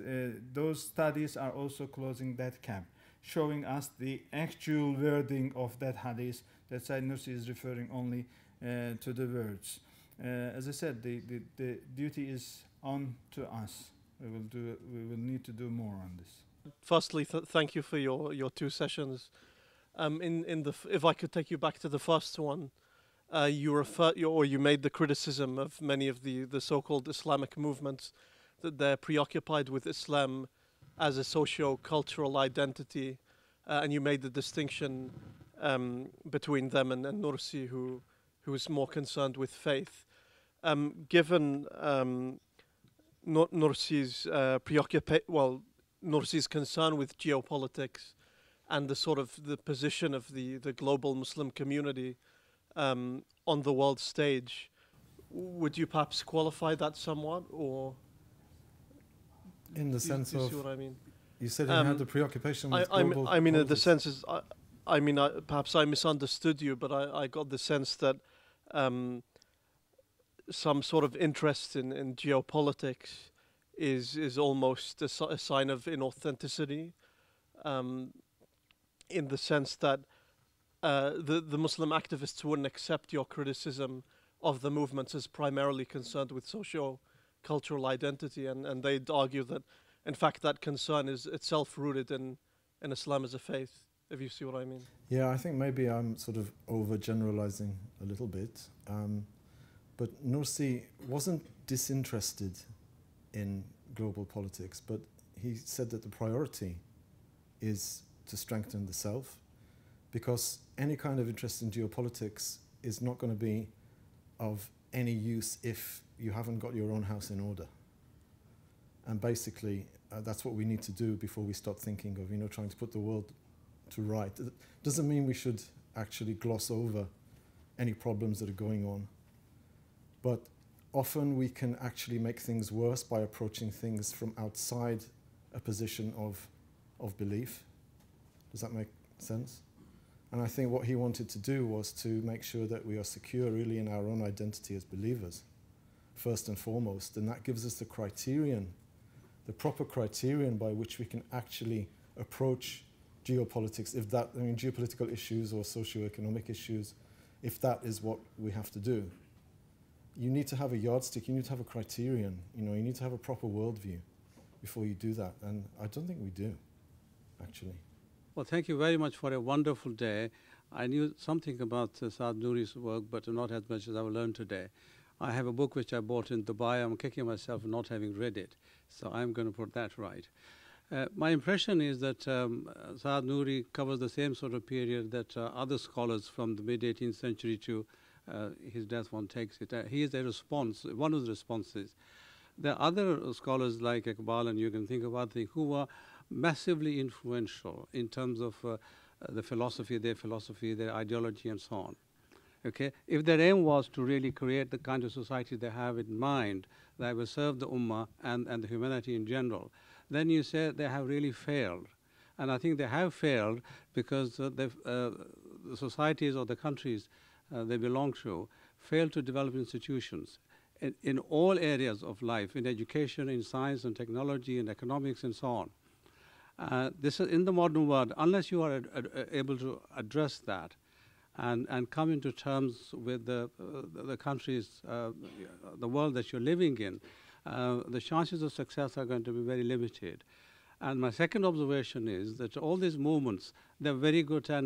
those studies are also closing that gap, showing us the actual wording of that hadith, that Said Nursi is referring only to the words. As I said, the duty is on to us. We will need to do more on this. Firstly, thank you for your two sessions. If I could take you back to the first one, you made the criticism of many of the so-called Islamic movements that they're preoccupied with Islam as a socio-cultural identity, and you made the distinction between them and Nursi, who is more concerned with faith. Given Nursi's Nursi's concern with geopolitics and the position of the global Muslim community on the world stage, would you perhaps qualify that somewhat, or? In the sense do you of, see what I mean? You said you had the preoccupation with global I mean, the politics. sense is, I mean, perhaps I misunderstood you, but I got the sense that some sort of interest in geopolitics is almost a sign of inauthenticity, in the sense that the Muslim activists wouldn't accept your criticism of the movements as primarily concerned with socio-cultural identity, and they'd argue that, in fact, that concern is itself rooted in Islam as a faith, if you see what I mean. Yeah, I think maybe I'm sort of overgeneralizing a little bit. But Nursi wasn't disinterested in global politics, but he said that the priority is to strengthen the self, because any kind of interest in geopolitics is not going to be of any use if you haven't got your own house in order. And basically, that's what we need to do before we start thinking of, trying to put the world to right. It doesn't mean we should actually gloss over any problems that are going on. But often we can actually make things worse by approaching things from outside a position of belief. Does that make sense? And I think what he wanted to do was to make sure that we are secure really in our own identity as believers, first and foremost. And that gives us the criterion, the proper criterion by which we can actually approach geopolitics, if that, geopolitical issues or socio-economic issues, if that is what we have to do. You need to have a yardstick, you need to have a criterion, you need to have a proper worldview before you do that. And I don't think we do, actually. Well, thank you very much for a wonderful day. I knew something about Saad Nuri's work, but not as much as I've learned today. I have a book which I bought in Dubai. I'm kicking myself for not having read it, so I'm going to put that right. My impression is that Saad Nuri covers the same sort of period that other scholars from the mid-18th century to his death, one takes it. He is a response, one of the responses. There are other scholars like Iqbal, and you can think of other who were massively influential in terms of their philosophy, their ideology, and so on. Okay? If their aim was to really create the kind of society they have in mind that will serve the Ummah and the humanity in general, then you say they have really failed. And I think they have failed because the societies or the countries they belong to fail to develop institutions in all areas of life, in education, in science and technology, in economics, and so on. This is in the modern world, unless you are able to address that and come into terms with the countries, the world that you're living in, the chances of success are going to be very limited. And my second observation is that all these movements, they're very good at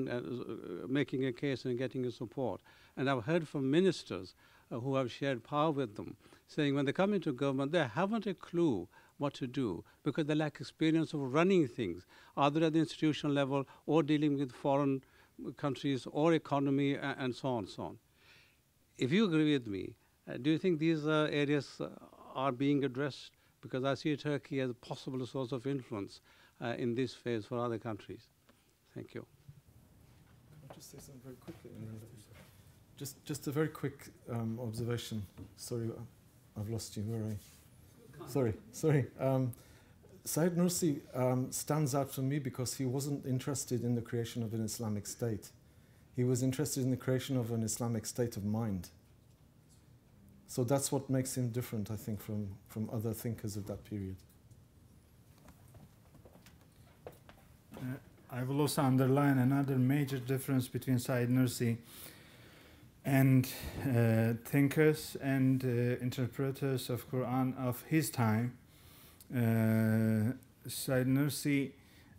making a case and getting a support. And I've heard from ministers who have shared power with them, saying when they come into government, they haven't a clue what to do because they lack experience of running things, either at the institutional level or dealing with foreign countries or economy and so on and so on. If you agree with me, do you think these areas are being addressed? Because I see Turkey as a possible source of influence in this phase for other countries. Thank you. Can I just say something very quickly? Just a very quick observation. Sorry, I've lost you. Where are you? Sorry. Said Nursi stands out for me because he wasn't interested in the creation of an Islamic state. He was interested in the creation of an Islamic state of mind. So that's what makes him different, I think, from other thinkers of that period. I will also underline another major difference between Said Nursi and thinkers and interpreters of Quran of his time. Said Nursi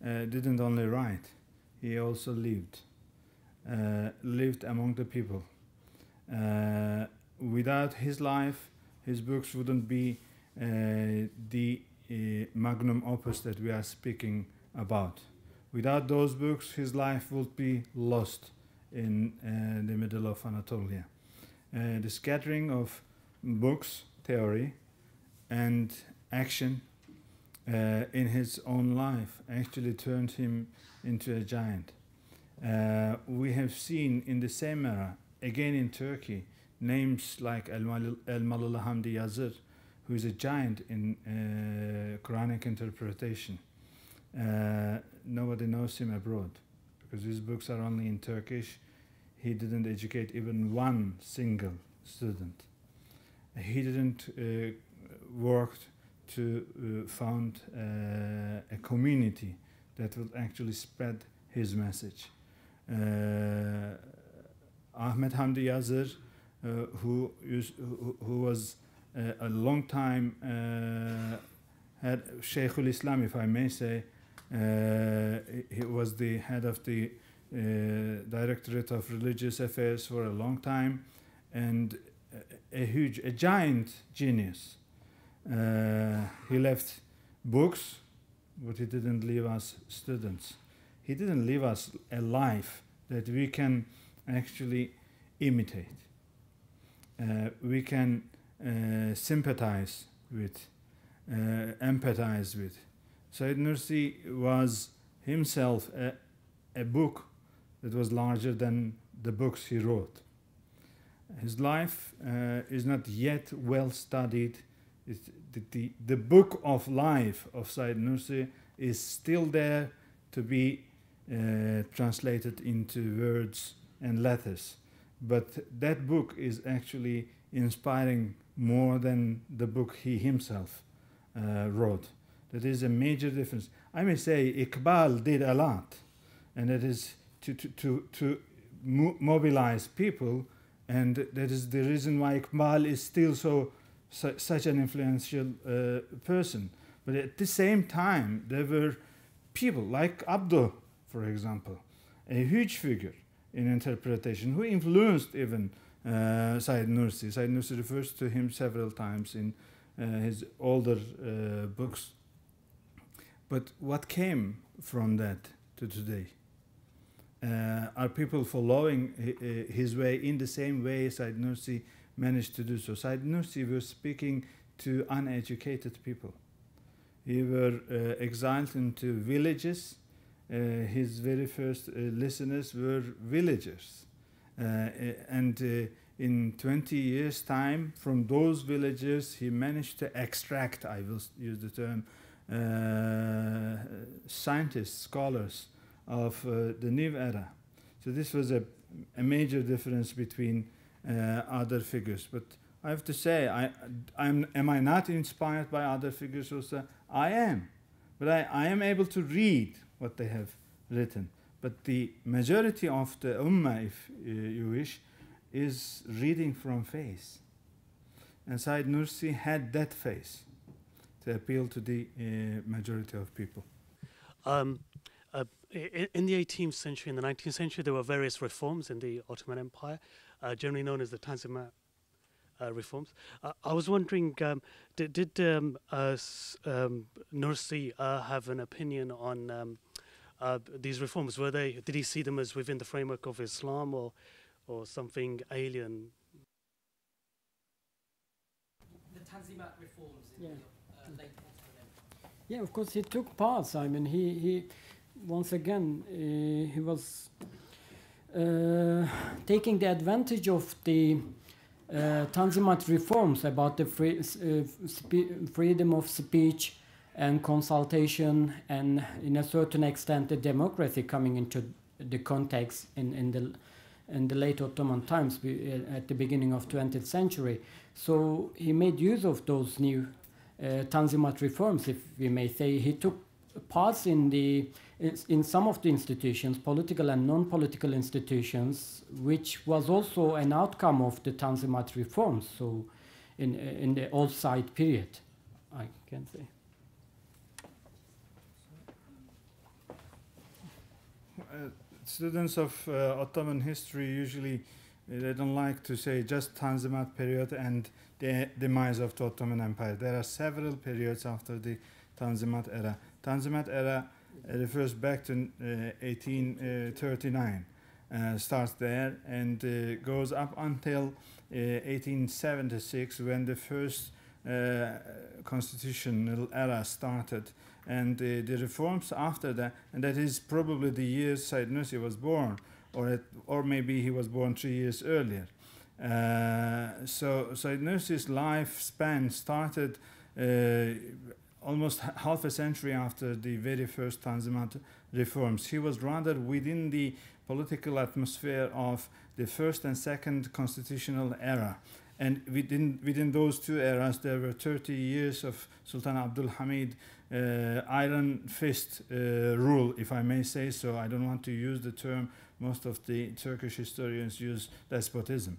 didn't only write, he also lived among the people. Without his life, his books wouldn't be the magnum opus that we are speaking about. Without those books, his life would be lost in the middle of Anatolia. The scattering of books, theory, and action in his own life actually turned him into a giant. We have seen in the same era, again in Turkey, names like El-Malul Hamdi Yazır, who is a giant in Quranic interpretation. Nobody knows him abroad because his books are only in Turkish. He didn't educate even one single student. He didn't work to found a community that will actually spread his message. Ahmet Hamdi Yazır, who was a long time had Sheikhul Islam, if I may say, he was the head of the Directorate of Religious Affairs for a long time, and a giant genius. He left books, but he didn't leave us students. He didn't leave us a life that we can actually imitate. We can sympathize with, empathize with. Said Nursi was himself a book that was larger than the books he wrote. His life is not yet well studied. The book of life of Said Nursi is still there to be translated into words and letters. But that book is actually inspiring more than the book he himself wrote. That is a major difference. I may say Iqbal did a lot, and that is to mobilize people, and that is the reason why Iqbal is still such an influential person. But at the same time, there were people like Abdo, for example, a huge figure in interpretation, who influenced even Said Nursi. Said Nursi refers to him several times in his older books. But what came from that to today? Are people following his way in the same way Said Nursi managed to do so? Said Nursi was speaking to uneducated people. He were exiled into villages. His very first listeners were villagers. And in 20 years' time, from those villagers, he managed to extract, I will use the term, scientists, scholars of the new era. So this was a major difference between other figures. But I have to say, am I not inspired by other figures also? I am. But I am able to read what they have written. But the majority of the ummah, if you wish, is reading from face. And Said Nursi had that face to appeal to the majority of people. In the 18th century and the 19th century, there were various reforms in the Ottoman Empire, generally known as the Tanzimat reforms. I was wondering, did Nursi have an opinion on these reforms? Did he see them as within the framework of Islam or something alien? The Tanzimat reforms in the late Ottoman Empire. Yeah, of course he took parts. I mean, he once again he was taking the advantage of the Tanzimat reforms about the freedom of speech and consultation, and in a certain extent the democracy coming into the context in the late Ottoman times at the beginning of 20th century. So he made use of those new Tanzimat reforms, if we may say. He took parts in some of the institutions, political and non-political institutions, which was also an outcome of the Tanzimat reforms. So in the old Said period, I can say. Students of Ottoman history usually they don't like to say just Tanzimat period and the demise of the Ottoman Empire. There are several periods after the Tanzimat era. Tanzimat era refers back to 1839, starts there and goes up until 1876, when the first constitutional era started. And the reforms after that, and that is probably the year Said Nursi was born, or maybe he was born 3 years earlier. So Said Nursi's lifespan started almost almost half a century after the very first Tanzimat reforms. He was rather within the political atmosphere of the first and second constitutional era. And within those two eras, there were 30 years of Sultan Abdul Hamid iron fist rule, if I may say so. I don't want to use the term. Most of the Turkish historians use despotism.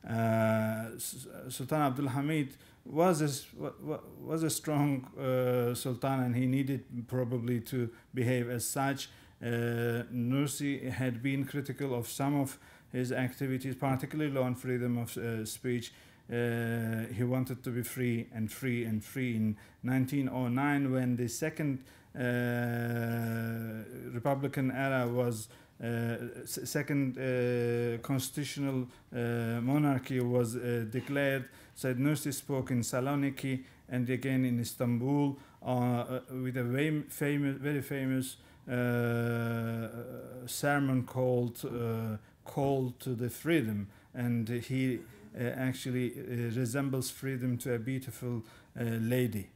Sultan Abdul Hamid was a strong sultan, and he needed probably to behave as such. Nursi had been critical of some of his activities, particularly on freedom of speech. He wanted to be free and free and free. In 1909, when the second Republican era was second constitutional monarchy was declared, Said Nursi spoke in Saloniki and again in Istanbul with a very famous sermon called Call to the Freedom, and he actually resembles freedom to a beautiful lady.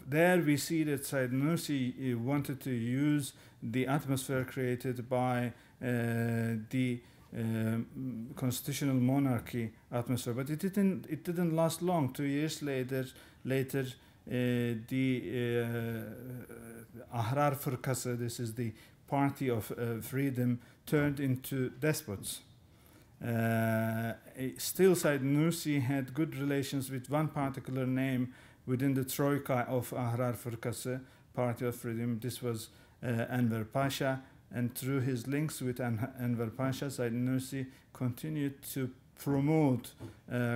There we see that Said Nursi wanted to use the atmosphere created by the constitutional monarchy atmosphere, but it didn't last long. 2 years later, the Ahrar Fırkası, this is the party of freedom, turned into despots. Still, Said Nursi had good relations with one particular name within the troika of Ahrar Fırkası, Party of Freedom. This was Enver Pasha, and through his links with Enver Pasha, Said Nursi continued to promote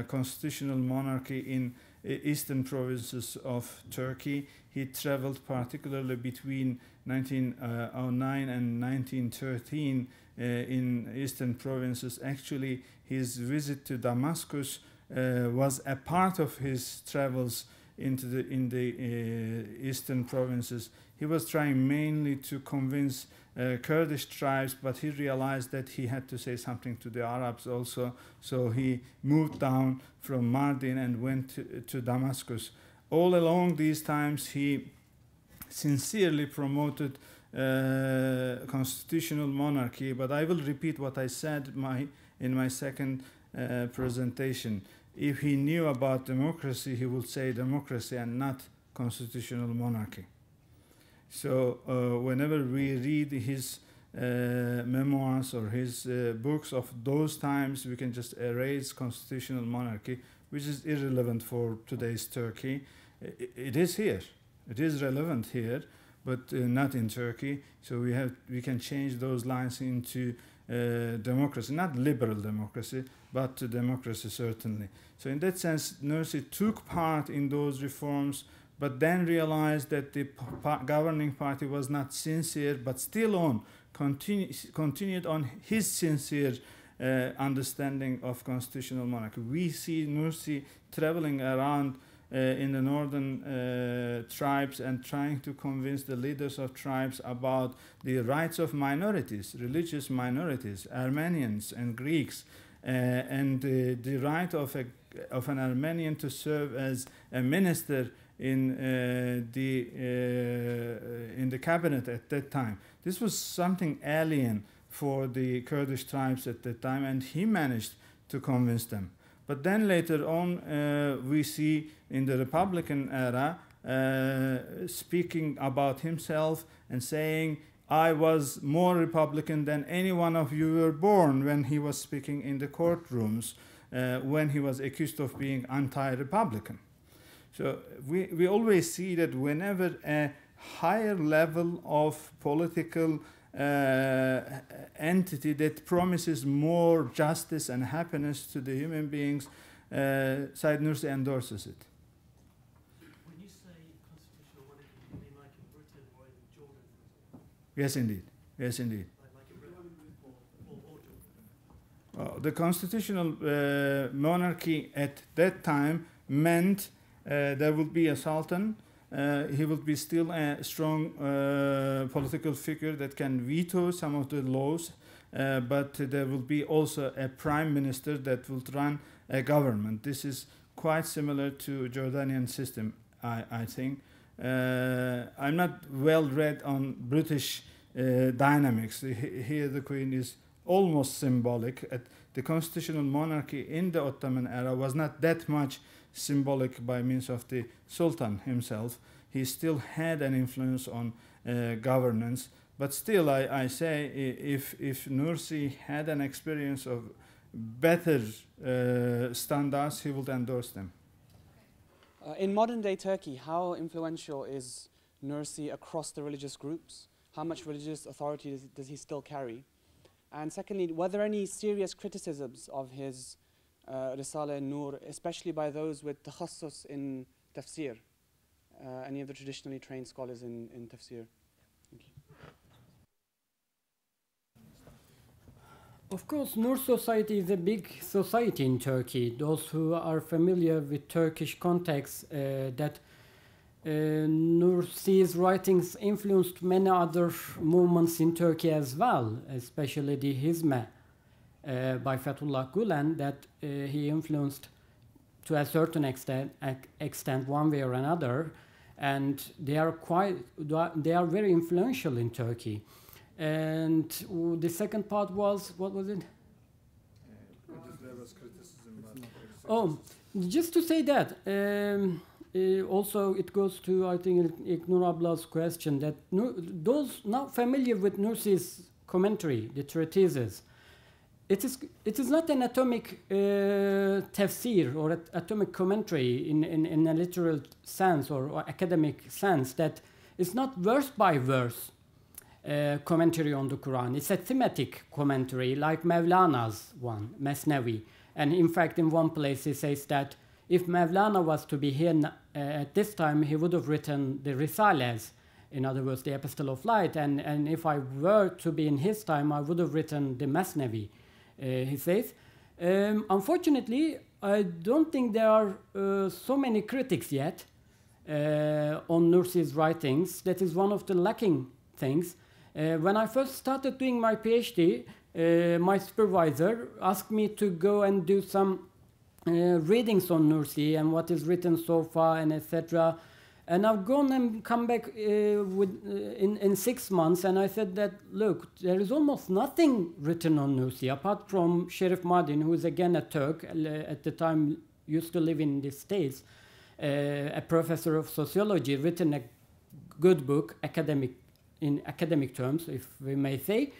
constitutional monarchy in eastern provinces of Turkey. He traveled particularly between 1909 and 1913 in eastern provinces. Actually, his visit to Damascus was a part of his travels in the eastern provinces. He was trying mainly to convince Kurdish tribes, but he realized that he had to say something to the Arabs also, so he moved down from Mardin and went to Damascus. All along these times, he sincerely promoted constitutional monarchy, but I will repeat what I said in my second presentation. If he knew about democracy, he would say democracy and not constitutional monarchy. So whenever we read his memoirs or his books of those times, we can just erase constitutional monarchy, which is irrelevant for today's Turkey. It is here. It is relevant here, but not in Turkey. So we can change those lines into democracy, not liberal democracy, but to democracy certainly. So in that sense, Nursi took part in those reforms, but then realized that the governing party was not sincere, but still continued on his sincere understanding of constitutional monarchy. We see Nursi traveling around in the northern tribes and trying to convince the leaders of tribes about the rights of minorities, religious minorities, Armenians and Greeks, and the right of an Armenian to serve as a minister in the cabinet at that time. This was something alien for the Kurdish tribes at that time, and he managed to convince them. But then later on, we see in the Republican era speaking about himself and saying, I was more Republican than any one of you were born, when he was speaking in the courtrooms, when he was accused of being anti-Republican. So we always see that whenever a higher level of political entity that promises more justice and happiness to the human beings, Said Nursi endorses it. When you say constitutional monarchy, you mean like in Britain or in Jordan, for example? Yes, indeed. Yes, indeed. Like in Britain or Jordan? The constitutional monarchy at that time meant there would be a sultan. He would be still a strong political figure that can veto some of the laws, but there will be also a prime minister that will run a government. This is quite similar to Jordanian system, I think. I'm not well read on British dynamics. Here the Queen is almost symbolic. The constitutional monarchy in the Ottoman era was not that much symbolic by means of the Sultan himself. He still had an influence on governance. But still, I say, if Nursi had an experience of better standards, he would endorse them. In modern-day Turkey, how influential is Nursi across the religious groups? How much religious authority does he still carry? And secondly, were there any serious criticisms of his Risale-I, especially by those with takhassus in tafsir, any of the traditionally trained scholars in tafsir? Thank you. Of course, Nur society is a big society in Turkey. Those who are familiar with Turkish context, that Nursi's writings influenced many other movements in Turkey as well, especially the Hizme by Fethullah Gulen, that he influenced to a certain extent one way or another, and they are very influential in Turkey. And the second part was, what was it? Oh, just to say that, also it goes to, I think, Ignor Abla's question, that those not familiar with Nursi's commentary, the treatises, it is not an atomic tafsir or atomic commentary in a literal sense or academic sense, that it's not verse by verse commentary on the Quran. It's a thematic commentary like Mevlana's one, Mesnevi. And in fact, in one place he says that if Mevlana was to be here at this time, he would have written the Risale-Is, in other words, the Epistle of Light. And if I were to be in his time, I would have written the Mesnevi, he says. Unfortunately, I don't think there are so many critics yet on Nursi's writings. That is one of the lacking things. When I first started doing my PhD, my supervisor asked me to go and do some readings on Nursi and what is written so far and etc. And I've gone and come back in 6 months, and I said that, look, there is almost nothing written on Nursi apart from Sherif Mardin, who is again a Turk, at the time used to live in the States, a professor of sociology, written a good book, in academic terms, if we may say.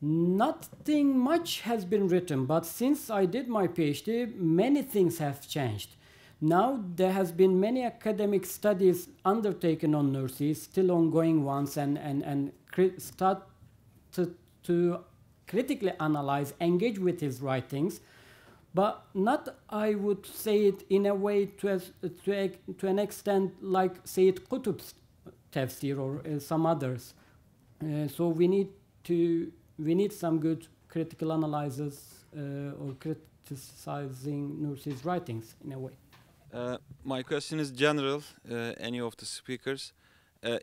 Nothing much has been written, but since I did my PhD, many things have changed. Now there has been many academic studies undertaken on Nursi, still ongoing ones, and start to critically analyze, engage with his writings, but not, I would say it in a way to an extent like Sayyid Qutb's tafsir or some others. So we need some good critical analyzers or criticizing Nursi's writings in a way. My question is general, any of the speakers.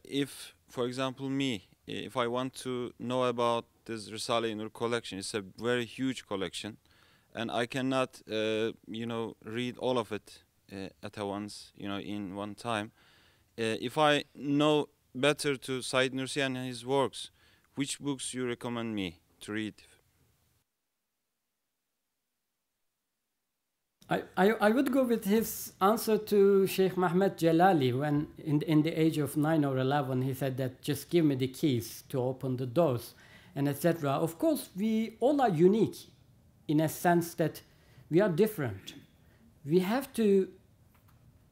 If, for example, if I want to know about this Risale-I collection, it's a very huge collection, and I cannot, read all of it at once, in one time. If I know better to cite Nursi and his works, which books you recommend me to read? I would go with his answer to Sheikh Mohammed Jalali when in the age of 9 or 11 he said that just give me the keys to open the doors and etc. Of course, we all are unique in a sense that we are different. We have to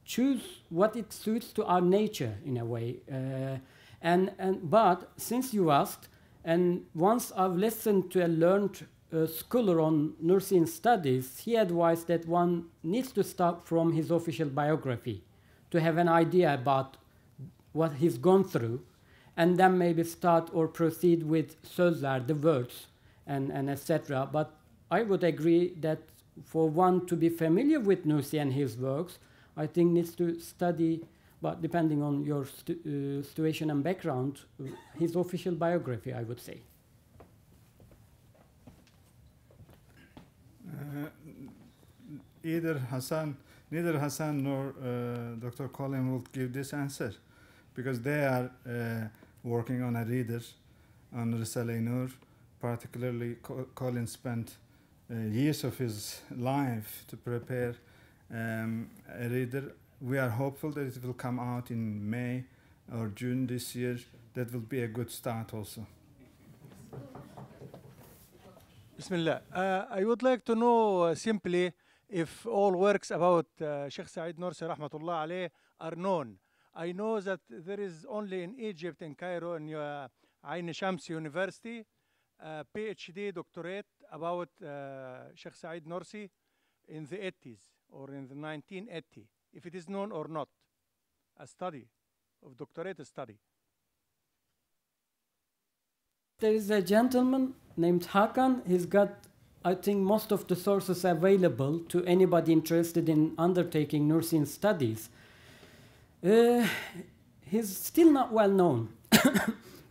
choose what it suits to our nature in a way. But since you asked, and once I've listened to a learned scholar on Nursian studies, he advised that one needs to start from his official biography to have an idea about what he's gone through, and then maybe start or proceed with sözler, the words, and etc. But I would agree that for one to be familiar with Nursi and his works, I think needs to study, but depending on your situation and background, his official biography, I would say. Either Hassan neither Hassan nor Dr. Colin will give this answer, because they are working on a reader on Risale-I. Particularly, Colin spent years of his life to prepare a reader. We are hopeful that it will come out in May or June this year. That will be a good start also. Bismillah. I would like to know simply if all works about Sheikh Said Nursi rahmatullah alayh are known. I know that there is only in Egypt, in Cairo, in Ain Shams University, PhD doctorate about Sheikh Said Nursi in the 80s or in the 1980, if it is known or not, a study of doctorate study. There is a gentleman named Hakan. He's got, I think, most of the sources available to anybody interested in undertaking Nursi'S studies. He's still not well known.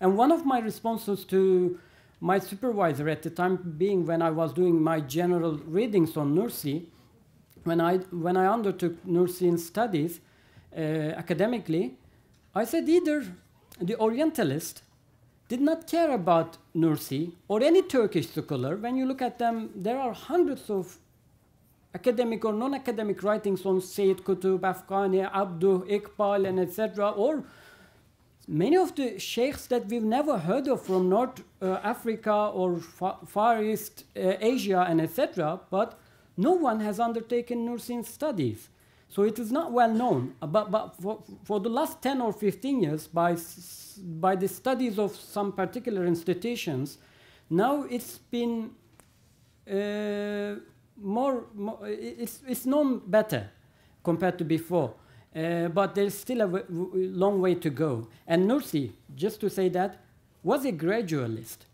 And one of my responses to my supervisor at the time being, when I was doing my general readings on Nursi, when I undertook Nursi'S studies academically, I said either the Orientalist did not care about Nursi or any Turkish scholar. When you look at them, there are hundreds of academic or non-academic writings on Sayyid Qutb, Afghani, Abduh, Iqbal, and etc. Or many of the sheikhs that we've never heard of from North Africa or Far East Asia and etc. But no one has undertaken Nursi'S studies. So it is not well known. But for the last 10 or 15 years, by the studies of some particular institutions, now it's been it's known better compared to before. But there's still a long way to go. And Nursi, just to say that, was a gradualist.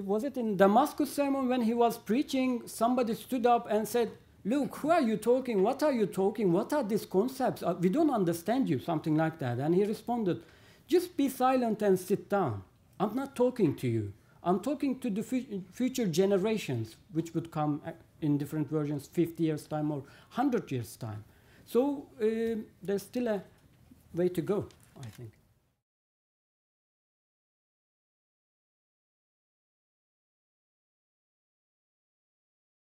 Was it in Damascus sermon when he was preaching, somebody stood up and said, "Look, who are you talking? What are you talking? What are these concepts? We don't understand you," something like that. And he responded, "Just be silent and sit down. I'm not talking to you. I'm talking to the future generations, which would come in different versions 50 years' time or 100 years' time." So there's still a way to go.